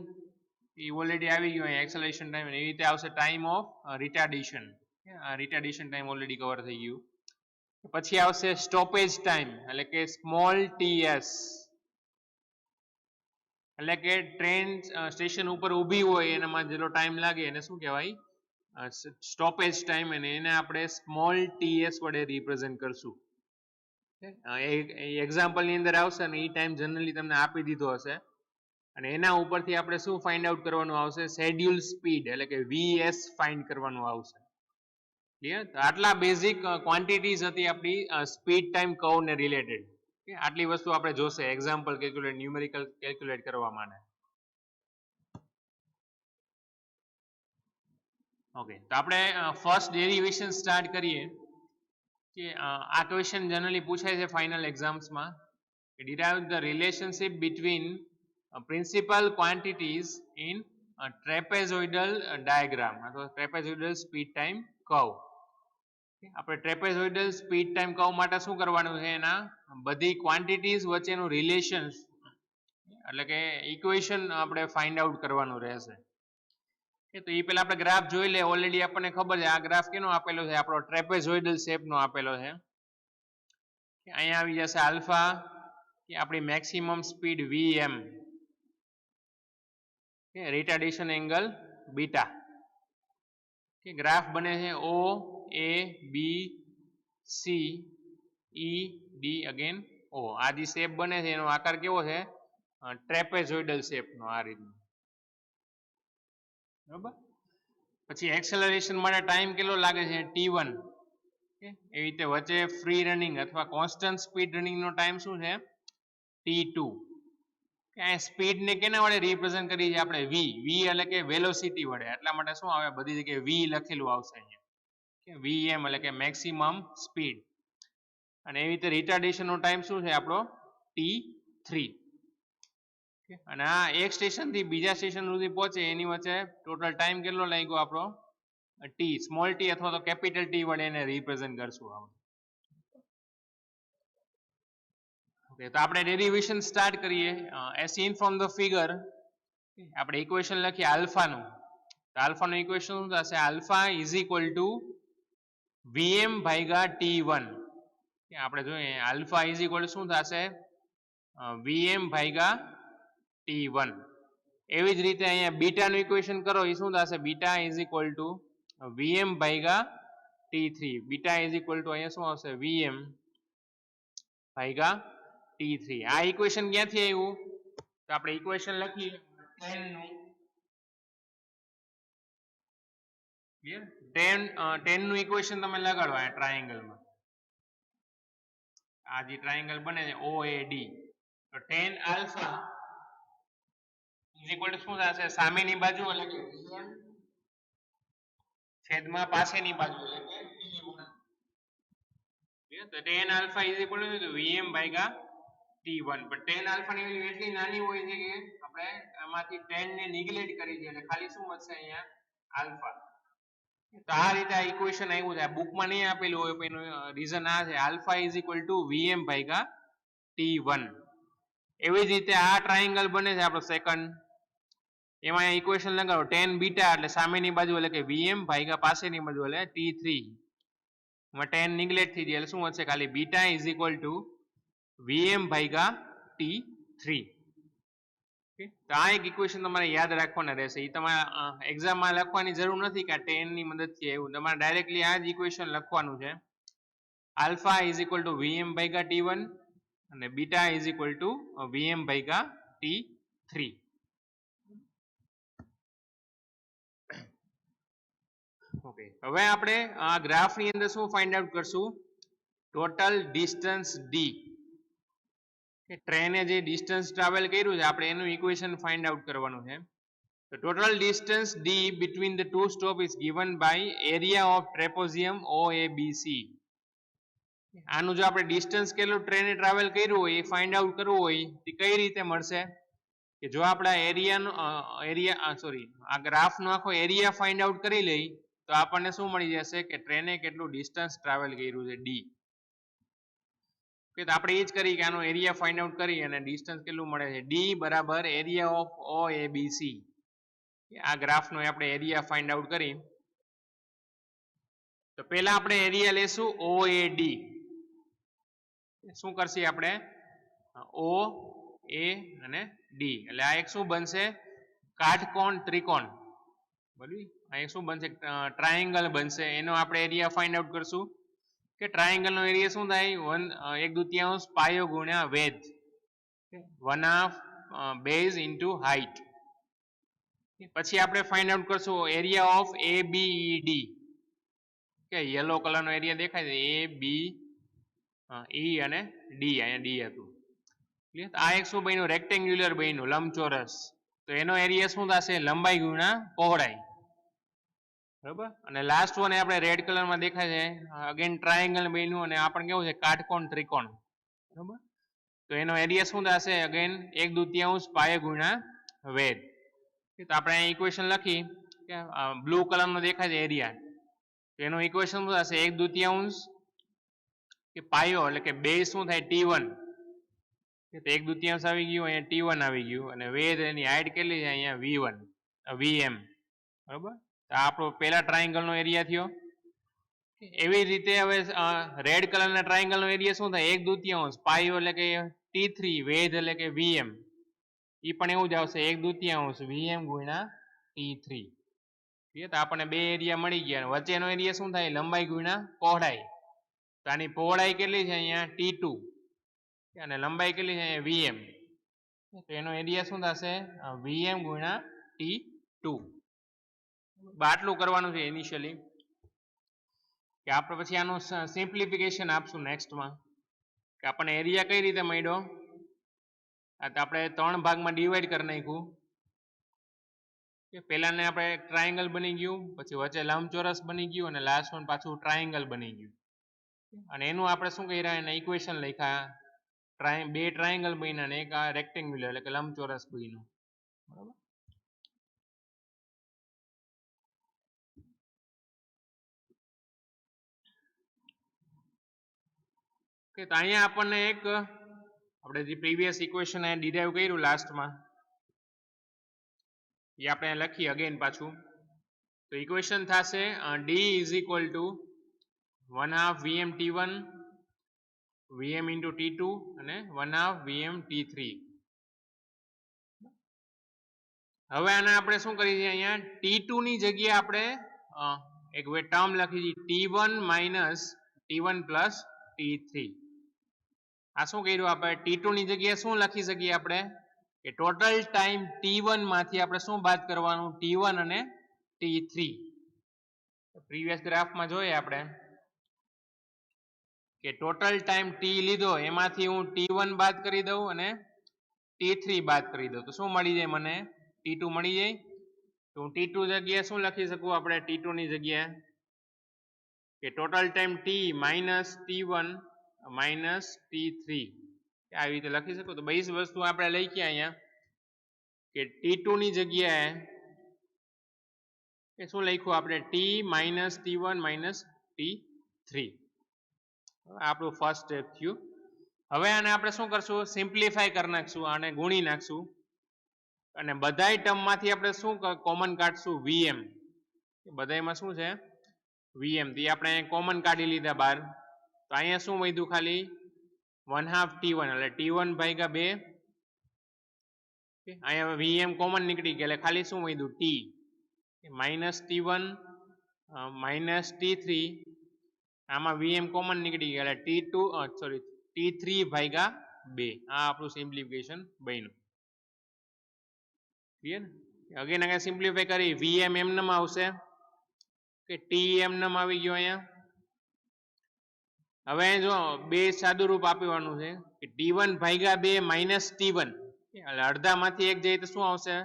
A already આવી ગયું એક્સેલરેશન ટાઈમ. એવી રીતે આવશે time of retardation, retardation time already cover થઈ ગયું. પછી આવશે સ્ટોપેજ ટાઈમ, એટલે કે સ્મોલ ટીએસ, એટલે કે ટ્રેન સ્ટેશન ઉપર ઊભી હોય એનામાં જેટલો ટાઈમ લાગે એને શું કહેવાય? Stoppage time. અને એને આપણે સ્મોલ ટીએસ વડે રિપ્રેઝન્ટ કરશું. એક્ઝામ્પલ ની અંદર આવશે ને એ ટાઈમ જનરલી તમને આપી દીધો હશે અને એના ઉપરથી આપણે શું ફાઇન્ડ આઉટ કરવાનું આવશે? શેડ્યુલ સ્પીડ, એટલે કે VS ફાઇન્ડ કરવાનું આવશે. ક્લિયર? તો આટલા બેઝિક ક્વોન્ટિટીઝ હતી આપણી સ્પીડ ટાઈમ કર્વ ને રિલેટેડ. આટલી વસ્તુ આપણે જોશે એક્ઝામ્પલ કેલ્ક્યુલેટ, ન્યુમેરિકલ કેલ્ક્યુલેટ કરવા માટે. ઓકે, તો આપણે ફર્સ્ટ ડેરિવેશન સ્ટાર્ટ કરીએ. કે આ ક્વેશ્ચન જનરલી પૂછાય છે final એક્ઝામ્સમાં. derive the relationship between principal quantities in a trapezoidal diagram અથવા trapezoidal speed time curve. આપણે trapezoidal speed time curve માટે શું કરવાનું છે? એના બધી ક્વોન્ટિટીઝ વચ્ચેનું રિલેશન, એટલે કે ઇક્વેશન આપણે ફાઇન્ડ આઉટ કરવાનું રહેશે. તો એ પેલા આપણે ગ્રાફ જોઈ લે. ઓલરેડી આપણને ખબર છે આ ગ્રાફ કેનો આપેલો છે? આપણો ટ્રેપેઝોઇડલ શેપ નો આપેલો છે. અહીંયા આવી જશે આલ્ફા, કે આપણી maximum speed Vm, retardation angle beta. કે ગ્રાફ બને છે O A B C E D again O. આ જે શેપ બને છે એનો આકાર કેવો છે? ટ્રેપેઝોઇડલ શેપ નો, આ રીતનો. બરાબર? પછી એક્સેલરેશન માટે ટાઈમ કેટલો લાગે છે? T1. એવી રીતે વચ્ચે ફ્રી રનિંગ અથવા કોન્સ્ટન્ટ સ્પીડ રનિંગ નો ટાઈમ શું છે? T2. સ્પીડ ને કેના વડે રિપ્રેઝન્ટ કરી છે આપણે? V. V એટલે કે વેલોસિટી વડે. એટલા માટે શું આવે? બધી જગ્યાએ V લખેલું આવશે અહીંયા. Vm એટલે કે મેક્સિમમ સ્પીડ. અને એવી રીતે રિટાર્ડેશન નો ટાઈમ શું છે આપણો? T3. અને આ એક સ્ટેશન થી બીજા સ્ટેશન સુધી પહોંચે એની વચ્ચે ટોટલ ટાઈમ કેટલો લાગ્યો આપણો? T. સ્મોલ ટી અથવા તો કેપિટલ T વડે એને રિપ્રેઝન્ટ કરશું આપણે. ઓકે, તો આપણે ડેરિવેશન સ્ટાર્ટ કરીએ. As scene from the figure આપણે ઇક્વેશન લખીએ આલ્ફાનું. તો આલ્ફાનું ઇક્વેશન શું થશે? Alpha is equal two Vm ભાગ્યા T1. આપણે જોઈએ આલ્ફા ઇઝ ઇક્વલ શું થશે? Vm ભાગ્યા T1. એવી જ રીતે અહીંયા બીટાનું ઇક્વેશન કરો, એ શું થશે? Beta is equal two Vm ભાગ્યા T3. Beta is equal two અહીંયા શું આવશે? Vm ભાગ્યા T3. આ ઇક્વેશન ક્યાંથી આવ્યું? તો આપણે ઇક્વેશન લખીએ 10 નું. 10 નું ઇક્વેશન તમે લગાડો આ ટ્રાયેંગલમાં. આ જે ટ્રાયેંગલ બને છે OAD, તો 10 આલ્ફા ઇઝ ઇક્વલ ટુ શું થશે? સામેની બાજુ એટલે કે Vm છેદમાં પાછળની બાજુ એટલે કે T1. તો 10 alpha is equal two Vm ભાગ્યા T1. પણ 10 આલ્ફા ની વેલ્યુ એટલી નાની હોય છે કે આપણે આમાંથી 10 ને નિગ્લેક્ટ કરી દઈએ એટલે ખાલી શું વધશે અહીંયા? આલ્ફા. તો આ રીતે આ ઇક્વેશન આવ્યું છે. આ બુકમાં નહીં આપેલું હોય પણ એનું રીઝન આ છે, alpha is equal two Vm ભાગ્યા T1. એવી જ રીતે આ ટ્રાયેંગલ બને છે આપણો સેકન્ડ. એમાં ઇક્વેશન લગાવો 10 બીટા એટલે સામેની બાજુ એટલે કે Vm ભાગ્યા પાછળની બાજુ એટલે T3. એમાં 10 નિગ્લેક્ટ થઈ જાય એટલે શું વધશે? ખાલી beta is equal to VM ભાગ્યા T3. તો આ એક ઇક્વેશન તમારે યાદ રાખવાના રહેશે. એ તમારે એક્ઝામમાં લખવાની જરૂર નથી કે આ 10 ની મદદથી આવ્યું. તમારે ડાયરેક્ટલી આ જ ઇક્વેશન લખવાનું છે. Alpha is equal to VM ભાગ્યા T1 અને beta is equal to VM ભાગ્યા T3. ઓકે, હવે આપણે આ ગ્રાફની અંદર શું ફાઇન્ડ આઉટ કરશું? Total distance D. ટ્રેને જે ડિસ્ટન્સ ટ્રાવેલ કર્યું છે આપણે એનું ઇક્વેશન ફાઇન્ડ આઉટ કરવાનું છે. The total distance d between the two stops is given by area of trapezium OABC. આનું જો આપણે ડિસ્ટન્સ કેટલું ટ્રેને ટ્રાવેલ કર્યું હોય એ ફાઇન્ડ આઉટ કરવું હોય તો કઈ રીતે મળશે? કે જો આપણે આ ગ્રાફનો આખો એરિયા ફાઇન્ડ આઉટ કરી લઈ તો આપણને શું મળી જશે કે ટ્રેને કેટલું ડિસ્ટન્સ ટ્રાવેલ કર્યું છે ડી. તો આપણે એ જ કરી કે આનો એરિયા ફાઇન્ડ આઉટ કરી અને ડિસ્ટન્સ કેટલું મળે છે ડી બરાબર એરિયા ઓફ OABC. આ ગ્રાફનો આપણે એરિયા ફાઇન્ડ આઉટ કરી તો પહેલા આપણે એરિયા લેશું OAD. શું કરશે આપણે O A અને D એટલે આ એક શું બનશે કાટકોણ ત્રિકોણ. બરાબર, આ એક શું બનશે ટ્રાયેંગલ બનશે. એનો આપણે એરિયા ફાઇન્ડ આઉટ કરશું કે ટ્રાયેંગલ નો એરિયા શું થાય 1/2 પાયો ગુણ્યા વેધ 1/2 બેઝ ઇન્ટુ હાઇટ. પછી આપણે ફાઇન્ડ આઉટ કરશું એરિયા ઓફ ABED. કે યલો કલરનો એરિયા દેખાય છે ABE અને D, અહીંયા D હતું. આ એક શું બન્યું રેક્ટેન્ગ્યુલર બન્યું લંબચોરસ. તો એનો એરિયા શું થશે લંબાઈ ગુણ્યા પહોળાઈ. બરાબર, અને લાસ્ટ વન આપણે રેડ કલરમાં દેખાય છે અગેન ટ્રાયેંગલ બન્યું અને આપણને કેવું છે કાટકોણ ત્રિકોણ. બરાબર, તો એનો એરિયા શું થશે અગેન 1/2 પાયો ગુણ્યા વેધ. તો આપણે અહીં ઇક્વેશન લખી કે બ્લુ કલરનો દેખાય છે એરિયા, તો એનું ઇક્વેશન શું થશે 1/2 કે પાયો એટલે કે બેઝ શું થાય T1. તો 1/2 આવી ગયું, અહીંયા T1 આવી ગયું અને વેધ એની હાઇટ કેટલી છે અહીંયા V1 VM. બરાબર, તો આપણો પહેલા ટ્રાયેંગલનો એરિયા થયો. એવી રીતે હવે રેડ કલરના ટ્રાયેંગલનો એરિયા શું થાય 1/2 પાયો એટલે કે T3 વેધ એટલે કે VM. એ પણ એવું જ આવશે 1/2 VM ગુણ્યા T3. તો આપણને બે એરિયા મળી ગયા. વચ્ચેનો એરિયા શું થાય લંબાઈ ગુણ્યા પહોળાઈ. તો આની પહોળાઈ કેટલી છે અહીંયા T2 અને લંબાઈ કેટલી છે અહીંયા VM. તો એનો એરિયા શું થશે VM ગુણ્યા T2. આટલું કરવાનું છે ઇનિશિયલી, કે આપણે પછી આનું સિમ્પ્લિફિકેશન આપશું નેક્સ્ટમાં કે આપણને એરિયા કઈ રીતે મળ્યો. તો આપણે 3 ભાગમાં ડિવાઈડ કરી નાખ્યું. પહેલાને આપણે ટ્રાયેંગલ બની ગયું, પછી વચ્ચે લંબચોરસ બની ગયું અને લાસ્ટ વન પાછું ટ્રાયેંગલ બની ગયું. અને એનું આપણે શું કર્યા એના ઇક્વેશન લખ્યા. બે ટ્રાયેંગલ બન્યા અને એક રેક્ટેન્ગ્યુલર એટલે કે લંબચોરસ બન્યું. બરાબર, કે તો અહીંયા આપણને એક આપણે જે પ્રીવિયસ ઇક્વેશન ડિરાઈવ કર્યું લાસ્ટમાં એ આપણે લખી અગેન પાછું. તો ઇક્વેશન થશે D is equal two 1/2 VM T1 VM into T2 અને 1/2 VM T3. હવે આને આપણે શું કરી છે અહીંયા T2 ની જગ્યાએ આપણે એક ટર્મ લખી છે T1 minus T1 plus T3. આ શું કર્યું આપણે T2 ની જગ્યાએ શું લખી શકીએ આપણે કે ટોટલ ટાઈમ T1 માંથી આપણે શું બાદ કરવાનું T1 અને T3. પ્રીવિયસ ગ્રાફમાં જોઈએ આપણે કે ટોટલ ટાઈમ T લીધો એમાંથી હું T1 બાદ કરી દઉં અને T3 બાદ કરી દઉં તો શું મળી જાય મને T2 મળી જાય. તો હું T2 જગ્યાએ શું લખી શકું આપણે T2 ની જગ્યાએ કે total time T minus T1 minus T3 આવી રીતે લખી શકું. તો બધી વસ્તુ આપણે લખીએ અહીંયા કે T2 ની જગ્યાએ શું લખ્યું આપણે T minus T1 minus T3. આપણું ફર્સ્ટ સ્ટેપ થયું. હવે આને આપણે શું કરશું સિમ્પ્લિફાય કરી નાખશું, આને ગુણી નાખશું અને બધાય ટર્મમાંથી આપણે શું કોમન કાઢશું VM. બધાયમાં શું છે VM, તે આપણે કોમન કાઢી લીધા બહાર. તો અહીંયા શું વધ્યું ખાલી 1/2 t1 એટલે t1 ભાગ્યા 2. અહીંયા vm કોમન નીકળી ગયા એટલે ખાલી શું વધ્યું t minus t1 minus t3 આમાં vm કોમન નીકળી ગયા એટલે t3 ભાગ્યા 2 આ આપણું સિમ્પ્લિફિકેશન બન્યું. ક્લિયર? અગેન આગળ સિમ્પ્લિફાય કરી vm એમનેમ આવશે કે t એમનેમ આવી ગયો અહીંયા. હવે જો બે સાદુરૂપ આપવાનું છે કે t1 ભાગ્યા 2 માઇનસ t1 એટલે અડધામાંથી એક જાય તો શું આવશે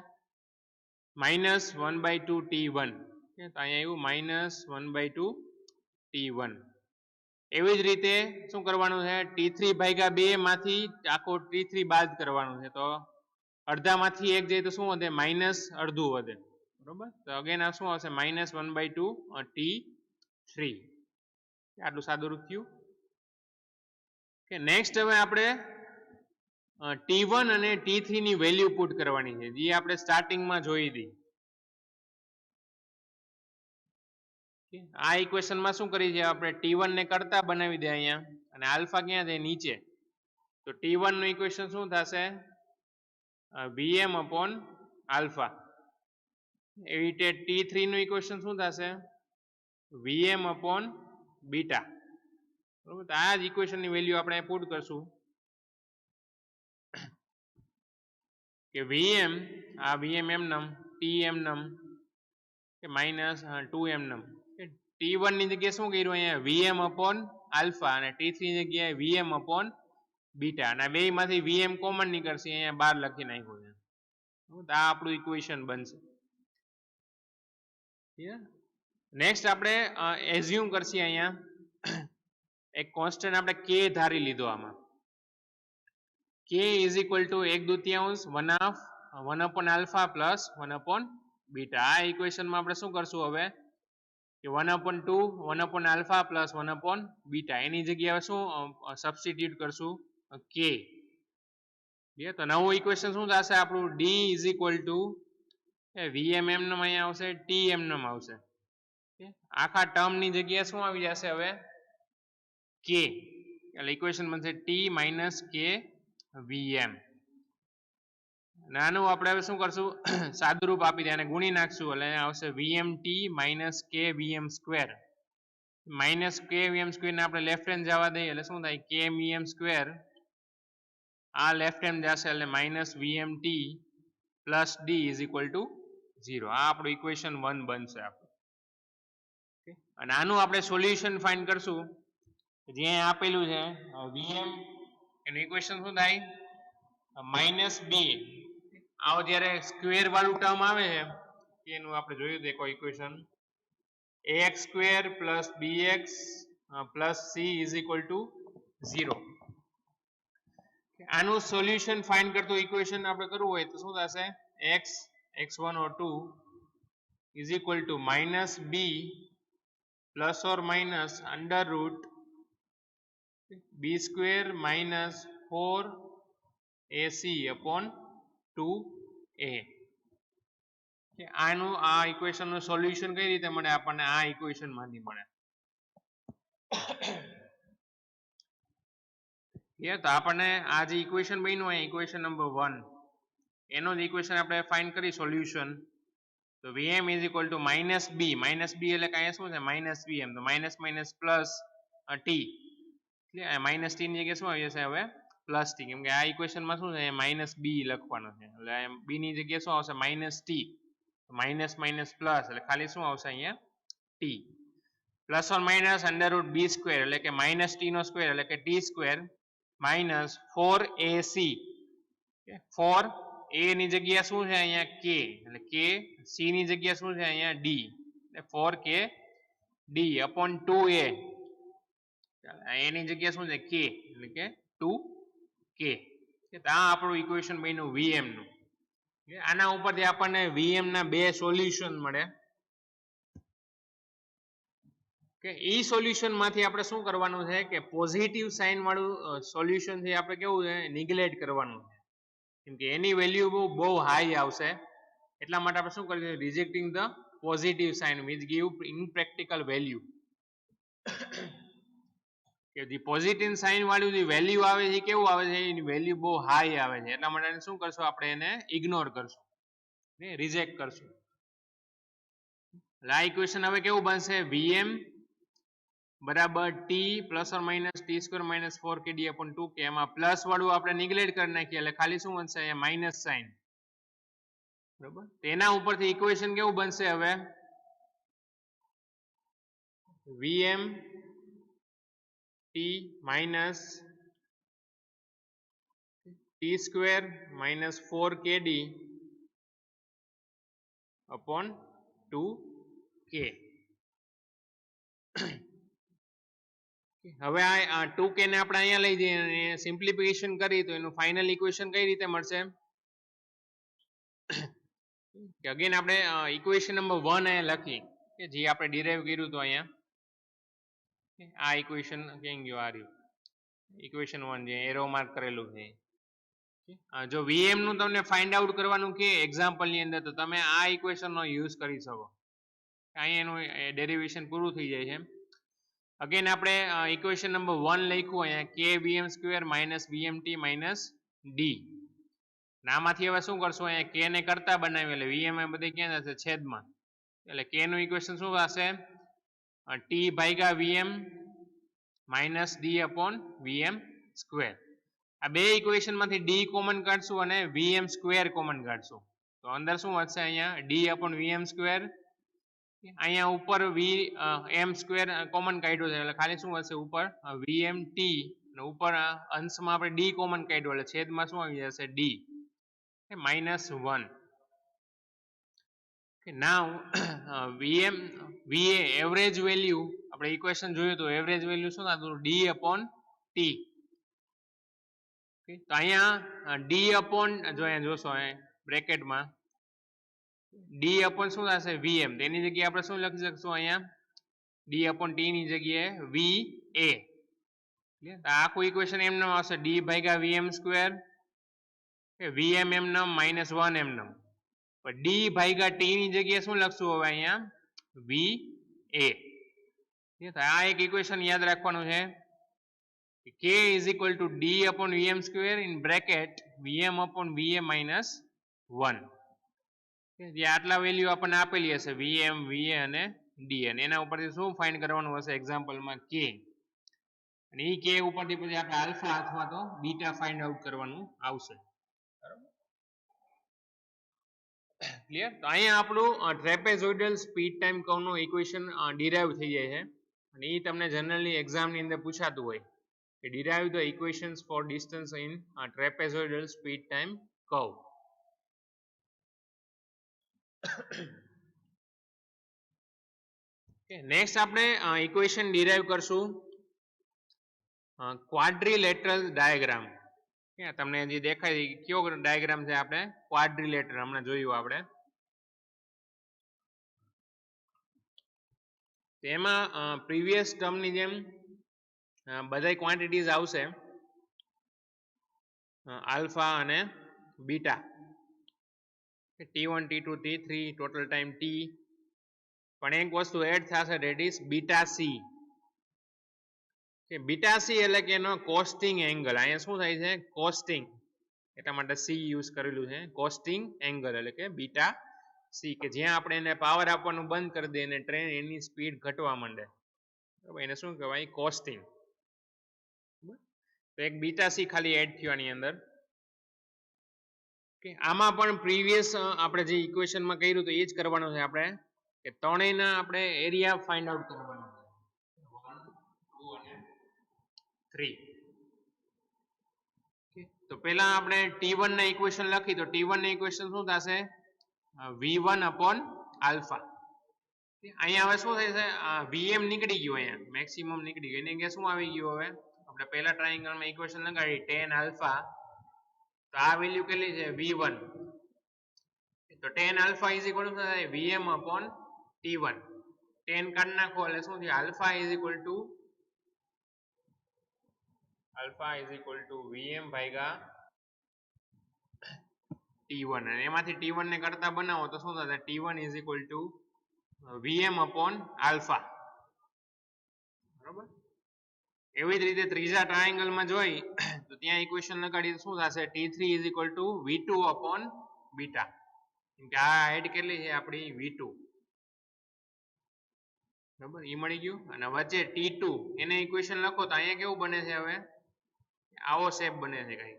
માઇનસ 1/2 t1. તો અહીંયા એવું માઇનસ 1/2 t1. એવી જ રીતે શું કરવાનું છે t3 ભાગ્યા 2 માંથી આખો t3 બાદ કરવાનું છે તો અડધામાંથી એક જાય તો શું વધે માઇનસ અડધું વધે. બરોબર? તો અગેન આ શું આવશે માઇનસ 1/2 t3. આટલું સાદુરૂપ થયું. કે નેક્સ્ટ હવે આપણે t1 અને t3 ની વેલ્યુ પુટ કરવાની છે જે આપણે સ્ટાર્ટિંગમાં જોઈ હતી. આ ઇક્વેશનમાં શું કરી છે આપણે t1 ને કરતા બનાવી દે અહીંયા અને આલ્ફા ક્યાં છે નીચે. તો t1 નું ઇક્વેશન શું થશે vm upon આલ્ફા. એવી રીતે t3 નું ઇક્વેશન શું થશે vm upon બીટા. બરોબર? તો આ જ ઇક્વેશનની વેલ્યુ આપણે પુટ કરશું કે vm આ vm એમનમ t એમનમ કે માઇનસ 2 એમનમ. t1 ની જગ્યાએ શું કર્યું અહીંયા vm upon આલ્ફા અને t3 ની જગ્યાએ vm upon બીટા અને બે માંથી vm કોમન નીકળશે અહીંયા 12 લખી નાખ્યું છે. તો આ આપણું ઇક્વેશન બનશે. નેક્સ્ટ આપણે એઝ્યુમ કરશે અહીંયા એક કોન્સ્ટન્ટ આપણે k ધારી લીધો આમાં k is equal two 1/2 1 upon alpha plus 1 upon beta. આ ઇક્વેશનમાં આપણે શું કરશું હવે કે 1/2 1 upon alpha plus 1 upon beta એની જગ્યાએ શું સબસ્ટિટ્યુટ કરશું k. તો નવું ઇક્વેશન શું થશે આપણું d is equal two vm એમનેમ અહીંયા આવશે t એમનેમ આવશે. આખા ટર્મની જગ્યાએ શું આવી જશે હવે k એટલે ઇક્વેશન બનશે t માઇનસ k vm. નાનું આપણે હવે શું કરશું સાદુરૂપ આપી દે અને ગુણી નાખશું એટલે આવશે vmt minus k vm square. Minus k vm square ને આપણે લેફ્ટ હેન્ડ જવા દઈએ એટલે શું થાય k vm સ્ક્વેર આ લેફ્ટ હેન્ડ જશે એટલે minus vmt plus d is equal two 0. આ આપણું ઇક્વેશન 1 બનશે આપણું. અને આનું આપણે સોલ્યુશન ફાઇન્ડ કરશું જે આપેલું છે vm એનું ઇક્વેશન શું થાય માઇનસ b. આવો જ્યારે સ્ક્વેર વાળું ટર્મ આવે છે એનું આપણે જોયું હતું કોઈ equation ax square plus bx plus c is equal two 0. આનું સોલ્યુશન ફાઇન્ડ કરતું ઇક્વેશન આપણે કરવું હોય તો શું થશે x1 or 2 is equal two minus b plus or minus under route b square minus 4ac upon 2a. આનું આ ઇક્વેશન નું સોલ્યુશન કઈ રીતે મળે આપણને આ ઇક્વેશન માંથી મળે. તો આપણને આ જે ઇક્વેશન બન્યું હોય ઇક્વેશન નંબર 1 એનો જ ઇક્વેશન આપણે ફાઇન્ડ કરી સોલ્યુશન. તો vm is equal two minus b એટલે કાંઈ શું છે માઇનસ vm તો માઇનસ માઇનસ પ્લસ t એટલે માઇનસ t ની જગ્યાએ શું આવી જશે હવે પ્લસ t કેમ કે આ ઇક્વેશનમાં શું છે માઇનસ b લખવાનું છે એટલે b ની જગ્યાએ શું આવશે minus t minus minus plus એટલે ખાલી શું આવશે અહીંયા t plus or minus under route b square એટલે કે માઇનસ t નો સ્ક્વેર એટલે કે t square minus 4ac 4a ની જગ્યાએ શું છે અહીંયા k એટલે k c ની જગ્યાએ શું છે અહીંયા d એટલે 4k d upon 2a a ની જગ્યાએ શું છે k એટલે કે 2k. આ આપણું ઇક્વેશન બન્યું vm નું. આના ઉપરથી આપણને vm ના બે સોલ્યુશન મળે કે ઈ સોલ્યુશન માંથી આપણે શું કરવાનું છે કે પોઝિટિવ સાઇન વાળું સોલ્યુશન થી આપણે કેવું છે નિગ્લેક્ટ કરવાનું છે કેમ કે એની વેલ્યુ બહુ હાઈ આવશે એટલા માટે આપણે શું કરીશું rejecting the positive sign which give impractical value. કે જે પોઝિટિવ સાઇન વાળું જે વેલ્યુ આવે છે કેવું આવે છે, એની વેલ્યુ બહુ હાઈ આવે છે, એટલા માટે શું કરશું આપણે એને ઇગ્નોર કરશું, રિજેક્ટ કરશું. આ ઇક્વેશન હવે કેવું બનશે, Vm બરાબર T plus or minus T square minus 4kd upon 2k, એમાં પ્લસ વાળું આપણે નિગ્લેક્ટ કરી નાખીએ એટલે ખાલી શું બનશે અહીંયા માઇનસ સાઇન. બરાબર, તેના ઉપરથી ઇક્વેશન કેવું બનશે હવે, Vm T minus T square minus 4kd upon 2k. હવે આ 2k ને આપણે અહીંયા લઈ જઈએ અને સિમ્પ્લિફિકેશન કરી તો એનું ફાઇનલ ઇક્વેશન કઈ રીતે મળશે, કે અગેન આપણે ઇક્વેશન નંબર 1 અહીંયા લખી કે જે આપણે ડિરાઈવ કર્યું તો અહીંયા આ ઇક્વેશન ક્યાં ગયું, આ રહ્યું ઇક્વેશન 1 જે એરો માર્ક કરેલું છે. જો Vm નું તમને ફાઇન્ડ આઉટ કરવાનું કે એક્ઝામ્પલ ની અંદર તો તમે આ ઇક્વેશન નો યુઝ કરી શકો, અહીંયા એનું ડેરિવેશન પૂરું થઈ જાય છે. અગેન આપણે ઇક્વેશન નંબર 1 લખ્યું અહીંયા કે Vm square minus Vmt minus D. આમાંથી હવે શું કરશું, અહીંયા કે ને કરતા બનાવ્યું એટલે Vm એ બધે ક્યાં જશે, છેદમાં, એટલે કે નું ઇક્વેશન શું થશે, ટી ભાગ્યા Vm minus D upon Vm square. આ બે ઇક્વેશન માંથી ડી કોમન કાઢશું અને Vm સ્ક્વેર કોમન કાઢશું તો અંદર શું વધશે, અહીંયા ડી અપોન Vm સ્ક્વેર, અહીંયા ઉપર એમ સ્ક્વેર કોમન કાઢ્યો છે એટલે ખાલી શું હશે ઉપર Vm ટી, અને ઉપર અંશમાં આપણે ડી કોમન કાઢ્યો એટલે છેદમાં શું આવી જશે ડી માઇનસ 1. નાઉ Vm Va એવરેજ વેલ્યુ આપણે ઇક્વેશન જોયું તો એવરેજ વેલ્યુ શું થતું, ડી અપોન ટી. તો અહીંયા ડી અપોન જો અહીંયા જોશો બ્રેકેટમાં ડી અપોન શું થશે Vm, તેની જગ્યાએ આપણે શું લખી શકશું અહીંયા ડી અપોન ટી ની જગ્યાએ Va. આખું ઇક્વેશન એમ નામ આવશે ડી ભાગ્યા Vm સ્ક્વેર, Vm એમ નામ માઇનસ 1 એમ નામ, ડી ભાગ્યા ટી ની જગ્યાએ શું લખશું હવે અહીંયા Va. આ એક ઇક્વેશન યાદ રાખવાનું છે, k is equal to d upon Vm square in bracket Vm upon Va minus 1. જે આટલા વેલ્યુ આપણને આપેલી હશે Vm, Va અને d, અને એના ઉપરથી શું ફાઇન્ડ કરવાનું હશે એક્ઝામ્પલમાં k, અને એ k ઉપરથી પછી આપણે આલ્ફા અથવા તો બીટા ફાઇન્ડ આઉટ કરવાનું આવશે. ક્લિયર? તો અહીંયા આપણું ટ્રેપેઝોઇડલ સ્પીડ ટાઈમ કર્વનું ઇક્વેશન ડિરાઈવ થઈ જાય છે, અને એ તમને જનરલી એક્ઝામની અંદર પૂછાતું હોય કે derive the equations for distance in a trapezoidal speed time curve. Next આપણે ઇક્વેશન ડિરાઈવ કરશું ક્વાડ્રિલેટરલ ડાયાગ્રામ. તમને જે દેખાય કયો ડાયાગ્રામ છે, આપણે ક્વાડ્રિલેટરલ હમણાં જોયું આપણે. તેમાં પ્રીવિયસ ટર્મની જેમ બધા ક્વોન્ટિટીઝ આવશે આલ્ફા અને beta, T1 T2 T3 total time T, પણ એક વસ્તુ એડ થશે that is beta C. Beta C એટલે કે એનો કોસ્ટિંગ એંગલ, અહીંયા શું થાય છે કોસ્ટિંગ, એટલા માટે સી યુઝ કરેલું છે, કોસ્ટિંગ એંગલ એટલે કે બીટા સી, કે જ્યાં આપણે એને પાવર આપવાનું બંધ કરી દઈએ અને ટ્રેન એની સ્પીડ ઘટવા માંડે, બરાબર, એને શું કહેવાય કોસ્ટિંગ. તો એક બીટા સી ખાલી એડ થયો આની અંદર. આમાં પણ પ્રીવિયસ આપણે જે ઇક્વેશનમાં કર્યું તો એ જ કરવાનું છે આપણે, કે ત્રણેયના આપણે એરિયા ફાઇન્ડ આઉટ કરવાનો છે, 1, 2 અને 3. તો પેલા આપણે T1 ના ઇક્વેશન લખી તો T1 ના ઇક્વેશન શું થશે V1 upon alpha. અહીંયા હવે શું થાય છે Vm નીકળી ગયું, અહીંયા મેક્સિમમ નીકળી ગયું, એને કે શું આવી ગયું હવે આપણે પહેલા ટ્રાયેંગલમાં ઇક્વેશન લગાડી tan આલ્ફા, તો આ વેલ્યુ કેટલી છે V1, તો tan alpha is equal two થાય Vm upon T1. tan કાઢી નાખો એટલે શું થયું alpha is equal two Vm ભાગ્યા T1, અને એમાંથી T1 ને કરતા બનાવો તો શું થશે T1 is equal two Vm upon alpha. બરોબર, એવી જ રીતે ત્રીજા ટ્રાયેંગલમાં જોઈ તો ત્યાં ઇક્વેશન લગાડીએ તો શું થશે T3 is equal two V2 upon beta. કેમ કે આ હાઈટ કેટલી છે આપણી V2. બરાબર, એ મળી ગયું. અને વચ્ચે T2 એને ઇક્વેશન લખો તો અહીંયા કેવું બને છે હવે આવો શેપ બને છે કઈ.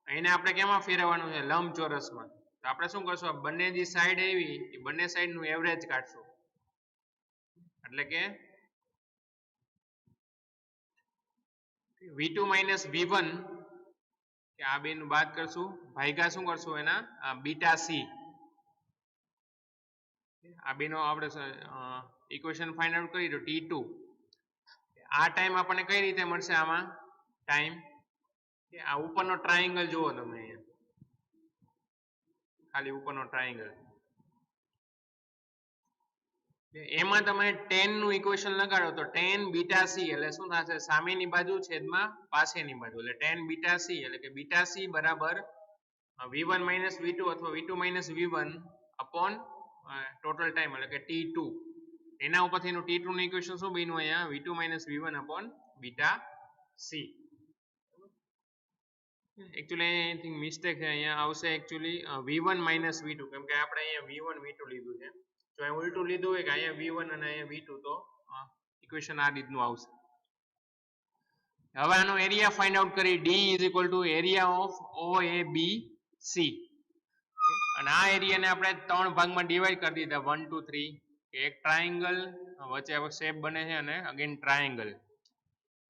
એને આપણે કેમાં ફેરવવાનું છે લંબચોરસમાં. તો આપણે શું કરશું બંને જે સાઈડ આવી એ બંને સાઈડ નું એવરેજ કાઢશું. એટલે કે V2 માઇનસ V1 કે આ બે નું બાદ કરશું ભાગ્યા શું કરશું એના બીટા સી. આ બે નો આપણે ઇક્વેશન ફાઇન્ડ આઉટ કરી તો T2 આ ટાઈમ આપણને કઈ રીતે મળશે આમાં ટાઈમ કે આ ઉપરનો ટ્રાયેંગલ જુઓ તમે અહીંયા ખાલી ઉપરનો ટ્રાયેંગલ એમાં તમે tan નું ઇક્વેશન લગાડો તો tan બીટા સી એટલે શું થશે સામેની બાજુ છેદમાં પાછળની બાજુ એટલે tan બીટા સી એટલે કે બીટા સી બરાબર V1 માઇનસ V2 અથવા V2 minus V1 upon total time એટલે કે T2. એના ઉપરથી એનું T2 નું ઇક્વેશન શું બન્યું અહીંયા V2 minus V1 upon beta C. Actually અહીંયા મિસ્ટેક છે અહીંયા આવશે એકચ્યુઅલી V1 માઇનસ V2 કેમ કે આપણે અહીંયા V1 V2 લીધું છે. જો અહીં ઉલટું લીધું હોય કે અહીંયા V1 અને અહીંયા V2 તો ઇક્વેશન આ રીતનું આવશે. હવે આનો એરિયા ફાઇન્ડ આઉટ કરી D is equal two area of OABC. અને આ એરિયાને આપણે ત્રણ ભાગમાં ડિવાઈડ કરી દીધા 1 2 3. એક ટ્રાયેંગલ વચ્ચે શેપ બને છે અને અગેન ટ્રાયેંગલ.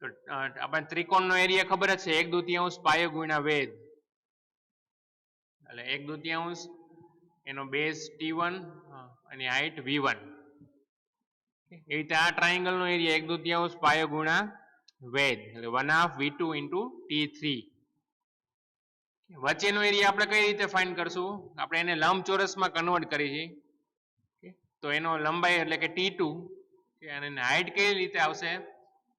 તો આપણે ત્રિકોણનો એરિયા ખબર જ છે 1/2 પાયો ગુણ્યા વેધ એટલે 1/2 એનો બેઝ T1 અને હાઈટ V1. એવી રીતે આ ટ્રાયેંગલ નો એરિયા 1/2 પાયો ગુણ્યા વેધ એટલે 1/2 V2 into T3. વચ્ચેનો એરિયા આપણે કઈ રીતે ફાઇન્ડ કરશું આપણે એને લંબચોરસમાં કન્વર્ટ કરી છે તો એનો લંબાઈ એટલે કે T2 અને હાઈટ કઈ રીતે આવશે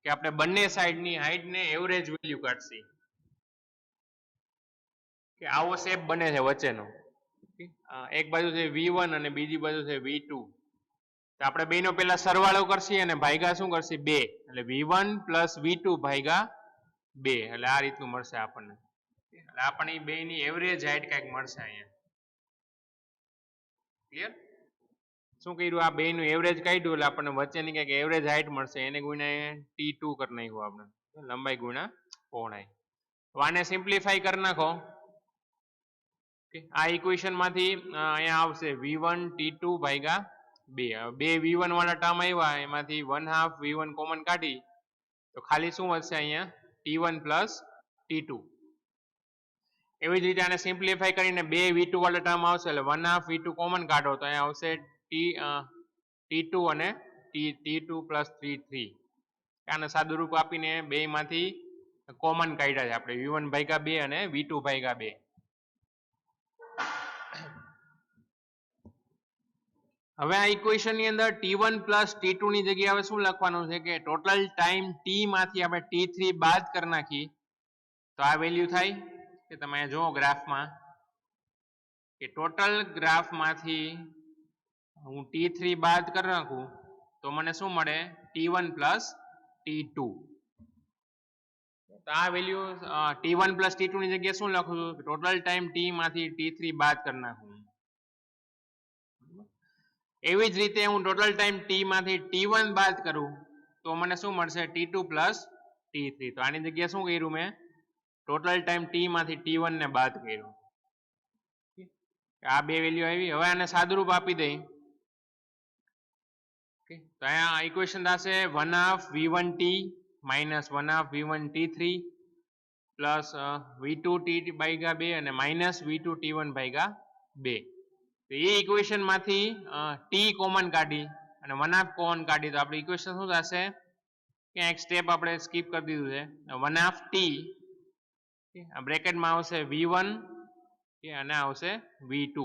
કે આપણે બંને સાઈડની હાઈટને એવરેજ વેલ્યુ કાઢશી કે આવો શેપ બને છે વચ્ચેનો. એક બાજુ છે V1 અને બીજી બાજુ છે V2. તો આપણે બેનો પેલા સરવાળો કરશી અને ભાગ્યા શું કરશી 2 એટલે V1 પ્લસ V2 ભાગ્યા 2 એટલે આ રીતનું મળશે આપણને. એટલે આપણને બે ની એવરેજ હાઈટ કંઈક મળશે અહીંયા. ક્લિયર? શું કર્યું આ બે નું એવરેજ કાઢ્યું એટલે આપણને વચ્ચેની કંઈક એવરેજ હાઈટ મળશે એને ગુણ્યા T2 કરી નાખ્યું આપણે લંબાઈ ગુણ્યા પહોળાઈ. આને સિમ્પ્લિફાઈ કરી નાખો આ ઇક્વેશન માંથી અહીંયા આવશે V1 T2 ભાગ્યા 2. બે V1 વાળા ટર્મ આવ્યા એમાંથી 1/2 V1 કોમન કાઢી તો ખાલી શું વધશે અહીંયા T1 પ્લસ T2. એવી જ રીતે આને સિમ્પ્લિફાઈ કરીને બે V2 વાળા ટર્મ આવશે એટલે 1/2 V2 કોમન કાઢો તો અહીંયા આવશે T2 અને T2 પ્લસ 3. આને સાદું રૂપ આપીને બે માંથી કોમન કાઢ્યા છે આપણે V1 ભાગ્યા 2 અને V2 ભાગ્યા 2. હવે આ ઇક્વેશન ની અંદર T1 પ્લસ T2 ની જગ્યાએ હવે શું લખવાનું છે કે ટોટલ ટાઈમ T માંથી આપણે T3 બાદ કરી નાખી તો આ વેલ્યુ થાય કે તમે જુઓ ગ્રાફમાં કે ટોટલ ગ્રાફમાંથી હું T3 બાદ કરી નાખું તો મને શું મળે T1 પ્લસ T2. તો આ વેલ્યુ T1 પ્લસ T2 ની જગ્યાએ શું લખું છું ટોટલ ટાઈમ T માંથી T3 બાદ કરી નાખું. એવી જ રીતે હું ટોટલ ટાઈમ T માંથી T1 બાદ કરું તો મને શું મળશે T2 પ્લસ T3. તો આની જગ્યાએ શું કર્યું મેં ટોટલ ટાઈમ T માંથી T1 ને બાદ કર્યું. આ બે વેલ્યુ આવી. હવે આને સાદુરૂપ આપી દઈ તો અહીંયા ઇક્વેશન થશે 1/2 V1T minus 1/2 V1T3 plus V2 T ભાગ્યા 2 અને માઇનસ V2 T1 ભાગ્યા 2. તો એ ઇક્વેશન માંથી T કોમન કાઢી અને 1/2 કોમન કાઢી તો આપણી ઇક્વેશન શું થશે કે એક સ્ટેપ આપણે સ્કીપ કરી દીધું છે 1/2 T બ્રેકેટમાં આવશે V1 અને આવશે V2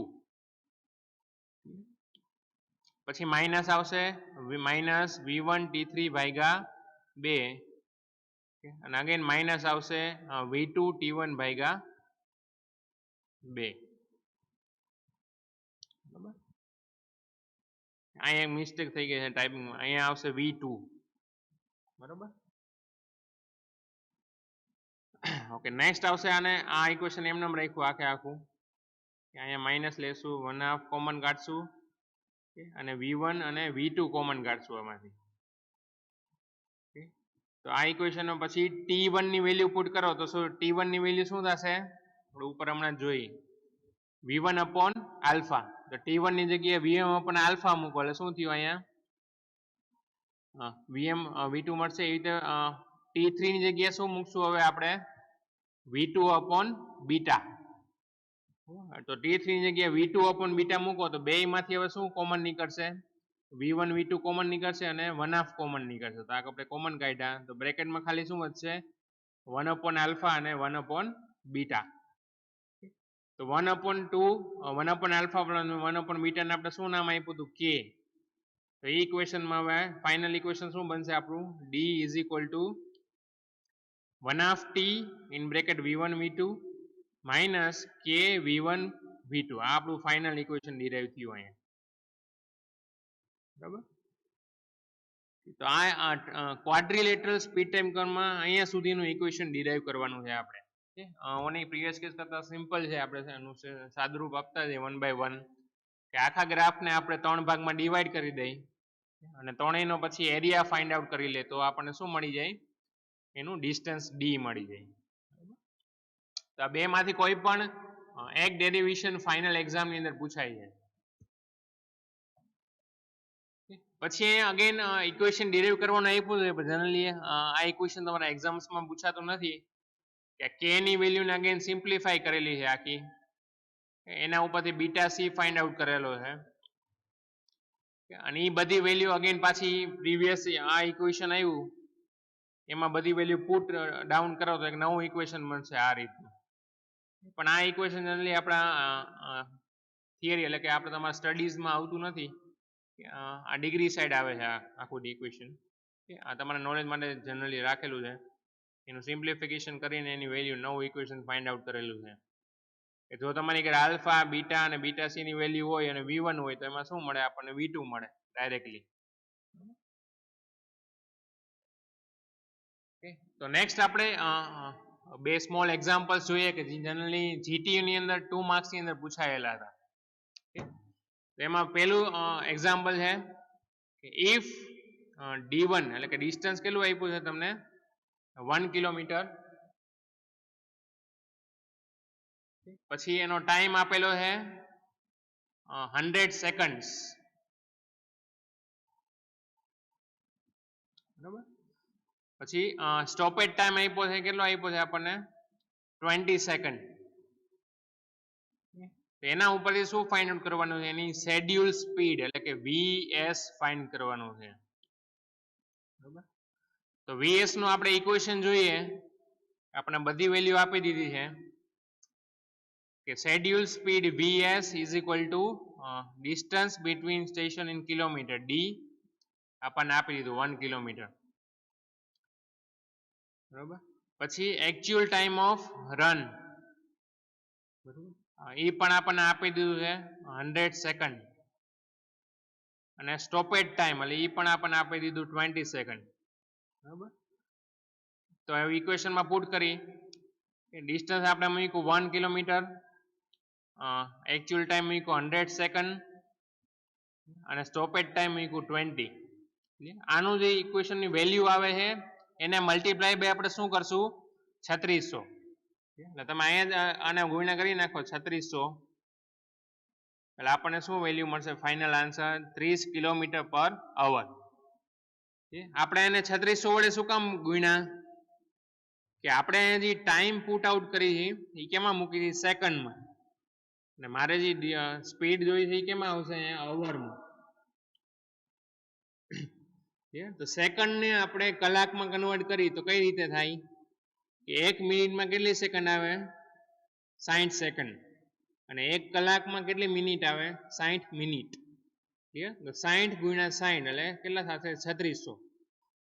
પછી માઇનસ આવશે માઇનસ V1 T3 ભાગ્યા 2 અને અગેન માઇનસ આવશે V2 T1 ભાગ્યા 2. બરાબર અહીંયા મિસ્ટેક થઈ ગઈ છે ટાઈપિંગમાં અહીંયા આવશે V2 બરોબર. ઓકે, નેક્સ્ટ આવશે આને આ ઇક્વેશન એમને એમ રાખ્યું આખે આખું કે અહીંયા માઇનસ લેશું, 1/2 કોમન કાઢશું અને v1 અને v2 કોમન કાઢશું આમાંથી. તો આ ઇક્વેશનમાં પછી t1 ની વેલ્યુ પુટ કરો તો શું t1 ની વેલ્યુ શું થશે? આપણે ઉપર હમણાં જોઈ v1 અપોન આલ્ફા. તો t1 ની જગ્યાએ vm અપોન આલ્ફા મૂકો એટલે શું થયું અહીંયા vm v2 મળશે. એવી રીતે t3 ની જગ્યાએ શું મૂકશું હવે આપણે? v2 upon beta. તો t3 ની જગ્યાએ v2 અપોન બીટા મૂકો તો બે માંથી હવે શું કોમન નીકળશે? v1 v2 કોમન નીકળશે અને 1/2 કોમન નીકળશે. તો આ આપણે કોમન કાઢ્યા તો બ્રેકેટમાં ખાલી શું વધશે? 1 અપોન આલ્ફા અને 1 અપોન બીટા. તો 1 અપોન 1 આલ્ફા 1 અપોન બીટાને આપણે શું નામ આપ્યું હતું? k. તો એ ઇક્વેશનમાં હવે ફાઇનલ ઇક્વેશન શું બનશે આપણું? d is equal two 1/2 t in bracket v1 v2 minus k v1 v2. આ આપણું ફાઇનલ ઇક્વેશન ડિરાઈવ થયું અહીંયા. બરાબર. તો આ ક્વાડ્રિલેટરલ સ્પીડ ટાઈમ કર્વમાં અહીંયા સુધીનું ઇક્વેશન ડિરાઈવ કરવાનું છે આપણે. ઓની પ્રીવિયસ કેસ કરતા સિમ્પલ છે. આપણે એનું સાદુરૂપ આપતા જઈએ 1 by 1 કે આખા ગ્રાફને આપણે 3 ભાગમાં ડિવાઈડ કરી દઈએ અને ત્રણેયનો પછી એરિયા ફાઇન્ડ આઉટ કરી લે તો આપણને શું મળી જાય? એનું ડિસ્ટન્સ d મળી જાય. તો આ બે માંથી કોઈ પણ એક ડેરિવેશન ફાઇનલ એક્ઝામની અંદર પૂછાય છે. પછી અગેન ઇક્વેશન ડિરાઈવ કરવાનું આપ્યું છે. જનરલી આ ઇક્વેશન તમારા એક્ઝામ્સમાં પૂછાતું નથી કે k ની વેલ્યુને અગેન સિમ્પ્લિફાય કરેલી છે આખી. એના ઉપરથી બીટા c ફાઇન્ડ આઉટ કરેલો છે અને એ બધી વેલ્યુ અગેન પાછી પ્રીવિયસ આ ઇક્વેશન આવ્યું એમાં બધી વેલ્યુ પુટ ડાઉન કરો તો એક નવું ઇક્વેશન મળશે આ રીતનું. પણ આ ઇક્વેશન જનરલી આપણા થિયરી એટલે કે આપણે તમારા સ્ટડીઝમાં આવતું નથી. આ ડિગ્રી સાઈડ આવે છે આખું ઇક્વેશન. આ તમારા નોલેજ માટે જનરલી રાખેલું છે. એનું સિમ્પ્લિફિકેશન કરીને એની વેલ્યુ નવું ઇક્વેશન ફાઇન્ડ આઉટ કરેલું છે કે જો તમારી ઘરે આલ્ફા બીટા અને બીટા સી ની વેલ્યુ હોય અને v1 હોય તો એમાં શું મળે? આપણને v2 મળે ડાયરેક્ટલી. તો નેક્સ્ટ આપણે બે સ્મોલ એક્ઝામ્પલ્સ જોઈએ કે જનરલી જીટીયુ ની અંદર 2 માર્ક્સ ની અંદર પૂછાયેલા હતા. એમાં પહેલું એક્ઝામ્પલ છે કે ઇફ d1 એટલે કે ડિસ્ટન્સ કેટલું આપ્યું છે તમને? 1 કિલોમીટર. પછી એનો ટાઈમ આપેલો છે 100 સેકન્ડ્સ. બરાબર. પછી સ્ટોપેજ ટાઈમ આપ્યો છે કેટલો આપ્યો છે આપણને? 20 સેકન્ડ. એના ઉપરથી શું ફાઇન્ડ આઉટ કરવાનું છે? એની શેડ્યુલ સ્પીડ એટલે કે vs ફાઇન્ડ કરવાનું છે. બરાબર. તો vs નું આપણે ઇક્વેશન જોઈએ. આપણે બધી વેલ્યુ આપી દીધી છે કે schedule speed vs is equal two distance between station in kilometre d આપણને આપી દીધું 1 કિલોમીટર. બરાબર. પછી એકચ્યુઅલ ટાઈમ ઓફ રન એ પણ આપણને આપી દીધું છે 100 સેકન્ડ અને સ્ટોપેજ ટાઈમ એટલે એ પણ આપણને આપી દીધું 20 સેકન્ડ. બરાબર. તો હવે ઇક્વેશનમાં પુટ કરી ડિસ્ટન્સ આપણે મૂક્યું 1 કિલોમીટર, એકચ્યુઅલ ટાઈમ મૂક્યો 100 સેકન્ડ અને સ્ટોપેજ ટાઈમ મૂક્યું 20. આનું જે ઇક્વેશનની વેલ્યુ આવે છે એને મલ્ટીપ્લાય બાય આપણે શું કરશું? 3600. એટલે તમે અહીંયા આને ગુણ્યા કરી નાખો 3600 એટલે આપણને શું વેલ્યુ મળશે? ફાઇનલ આન્સર 30 કિલોમીટર પર અવર. આપણે એને 3600 વડે શું કામ ગુણ્યા? કે આપણે જે ટાઈમ પુટ આઉટ કરી છે એ કેમાં મૂકી છે? સેકન્ડમાં. અને મારે જે સ્પીડ જોઈ છે એ કેમાં આવશે? અવરમાં. તો સેકન્ડને આપણે કલાકમાં કન્વર્ટ કરી તો કઈ રીતે થાય? કે 1 મિનિટમાં કેટલી સેકન્ડ આવે? 60 સેકન્ડ. અને 1 કલાકમાં કેટલી મિનિટ આવે? 60 મિનિટ. તો 60 ગુણ્યા 60 એટલે કેટલા થશે? 3600.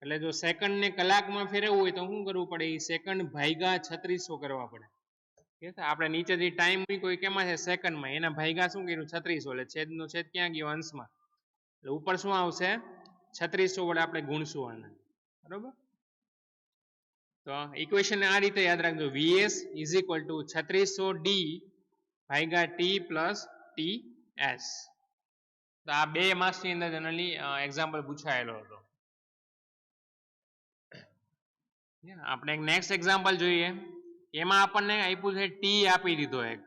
એટલે જો સેકન્ડને કલાકમાં ફેરવવું હોય તો શું કરવું પડે? એ સેકન્ડ ભાગ્યા 3600 કરવા પડે. આપણે નીચે જે ટાઈમ મૂક્યો એ કેમાં છે? સેકન્ડમાં. એના ભાગ્યા શું કર્યું? 3600. એટલે છેદનો છેદ ક્યાં ગયો? અંશમાં. એટલે ઉપર શું આવશે? 3600 વડે આપણે ગુણશું આને. બરોબર. તો ઇક્વેશન આ રીતે યાદ રાખજો, VS is equal two 3600 D ભાગ્યા ટી પ્લસ ટી એસ. તો આ 2 માર્ક્સની અંદર જનરલી એક્ઝામ્પલ પૂછાયેલો હતો. આપણે નેક્સ્ટ એક્ઝામ્પલ જોઈએ. એમાં આપણને આપ્યું છે ટી આપી દીધો એક,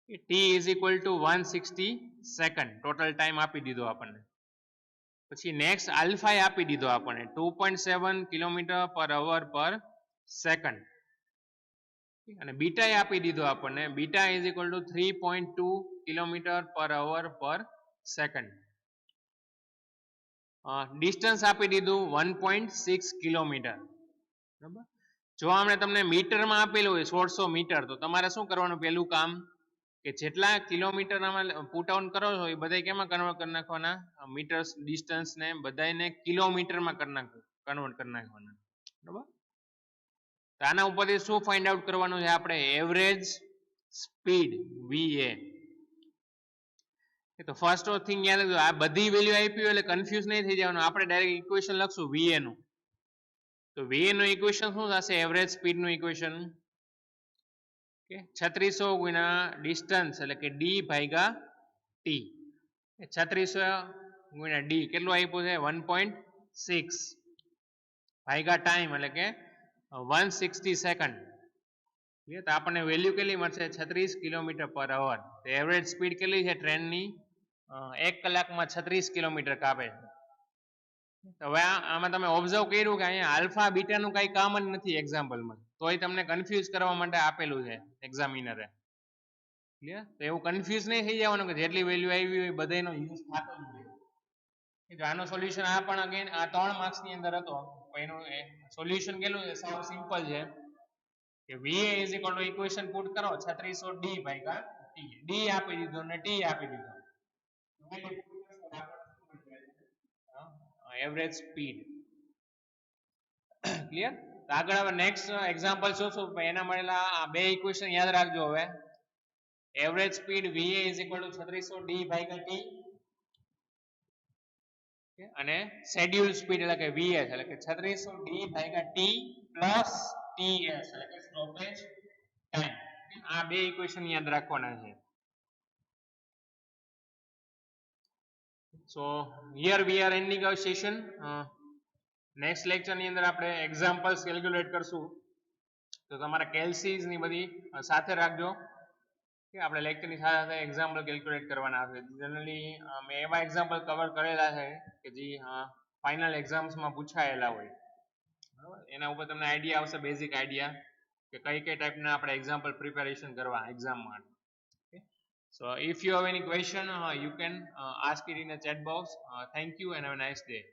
T is equal two 160 second total time આપી દીધો આપણને. પછી નેક્સ્ટ આલ્ફા આપી દીધો આપણને 2.7 કિલોમીટર પર અવર પર સેકન્ડ. અને બીટા આપી દીધો આપણને, beta is equal two 3.2 kilometre પર અવર પર સેકન્ડ. ડિસ્ટન્સ આપી દીધું 1.6 કિલોમીટર. બરાબર. જો આપણે તમને મીટરમાં આપેલું હોય 1600 મીટર, તો તમારે શું કરવાનું પહેલું કામ, કે જેટલા કિલોમીટર પુટ આઉટ કરો છો એ બધા કેમાં કન્વર્ટ કરી નાખવાના, મીટર્સ ડિસ્ટન્સ ને બધાને કિલોમીટરમાં કન્વર્ટ કરી નાખવાના. બરાબર. તો આના ઉપરથી શું ફાઇન્ડ આઉટ કરવાનું છે આપણે, એવરેજ સ્પીડ વીએ. તો ફર્સ્ટ થિંગ યાદ રાખજો, આ બધી વેલ્યુ આપી એટલે કન્ફ્યુઝ નહીં થઈ જવાનું. આપણે ડાયરેક્ટ ઇક્વેશન લખશું વીએ નું. તો વીએ નું ઇક્વેશન શું થશે, એવરેજ સ્પીડ નું ઇક્વેશન 3600 ગુણ્યા ડિસ્ટન્સ એટલે કે ડી ભાગ્યા ટી. 3600 ગુણ્યા ડી કેટલું આપ્યું છે, 1.6 ભાગ્યા ટાઈમ એટલે કે 160 સેકન્ડ. તો આપણને વેલ્યુ કેટલી મળશે, 36 કિલોમીટર પર અવર. એવરેજ સ્પીડ કેટલી છે ટ્રેનની, 1 કલાકમાં 36 કિલોમીટર કાપે છે. હવે આમાં તમે ઓબ્ઝર્વ કર્યું કે અહીંયા આલ્ફા બીટાનું કઈ કામ જ નથી એક્ઝામ્પલમાં, તોય તમને કન્ફ્યુઝ કરવા માટે આપેલું છે એક્ઝામિનરે. ક્લિયર? તો એવું કન્ફ્યુઝ નહીં થઈ જવાનું કે જેટલી વેલ્યુ આવી હોય બધાનો યુઝ થતો જ હોય. આનો સોલ્યુશન આ પણ અગેન આ 3 માર્ક્સ ની અંદર હતો. એનું સોલ્યુશન કેટલું છે, સાવ સિમ્પલ છે કે VA is equal to equation put કરો 3600 ડી ભાગ્યા ટી. ડી આપી દીધો અને ટી આપી દીધો, એવરેજ સ્પીડ. ક્લિયર? આગળ હવે નેક્સ્ટ એક્ઝામ્પલ જોશું, એના મળેલા આ બે ઇક્વેશન યાદ રાખજો. હવે average speed VA is equal two 3600 D ભાગ્યા ટી અને શેડ્યુલ સ્પીડ એટલે કે વીએસ એટલે કે 3600 ડી ભાગ્યા ટી પ્લસ ટીએસ એટલે કે સ્ટોપેજ ટાઈમ. આ બે ઇક્વેશન યાદ રાખવાના છે. So here we are ending our session. Next lecture ની અંદર આપણે એક્ઝામ્પલ્સ કેલ્ક્યુલેટ કરશું. તો તમારા કેલ્સીસ ની બધી સાથે રાખજો કે આપણે લેક્ચરની સાથે સાથે એક્ઝામ્પલ કેલ્ક્યુલેટ કરવાના છે. જનરલી મેં એવા એક્ઝામ્પલ કવર કરેલા છે કે જે ફાઇનલ એક્ઝામ્સમાં પૂછાયેલા હોય. બરાબર, એના ઉપર તમને આઈડિયા આવશે, બેઝિક આઈડિયા કે કઈ કઈ ટાઈપના આપણે એક્ઝામ્પલ પ્રિપેરેશન કરવા એક્ઝામ માટે. So if you have any question, you can ask it in the chat box. Thank you and have a nice day.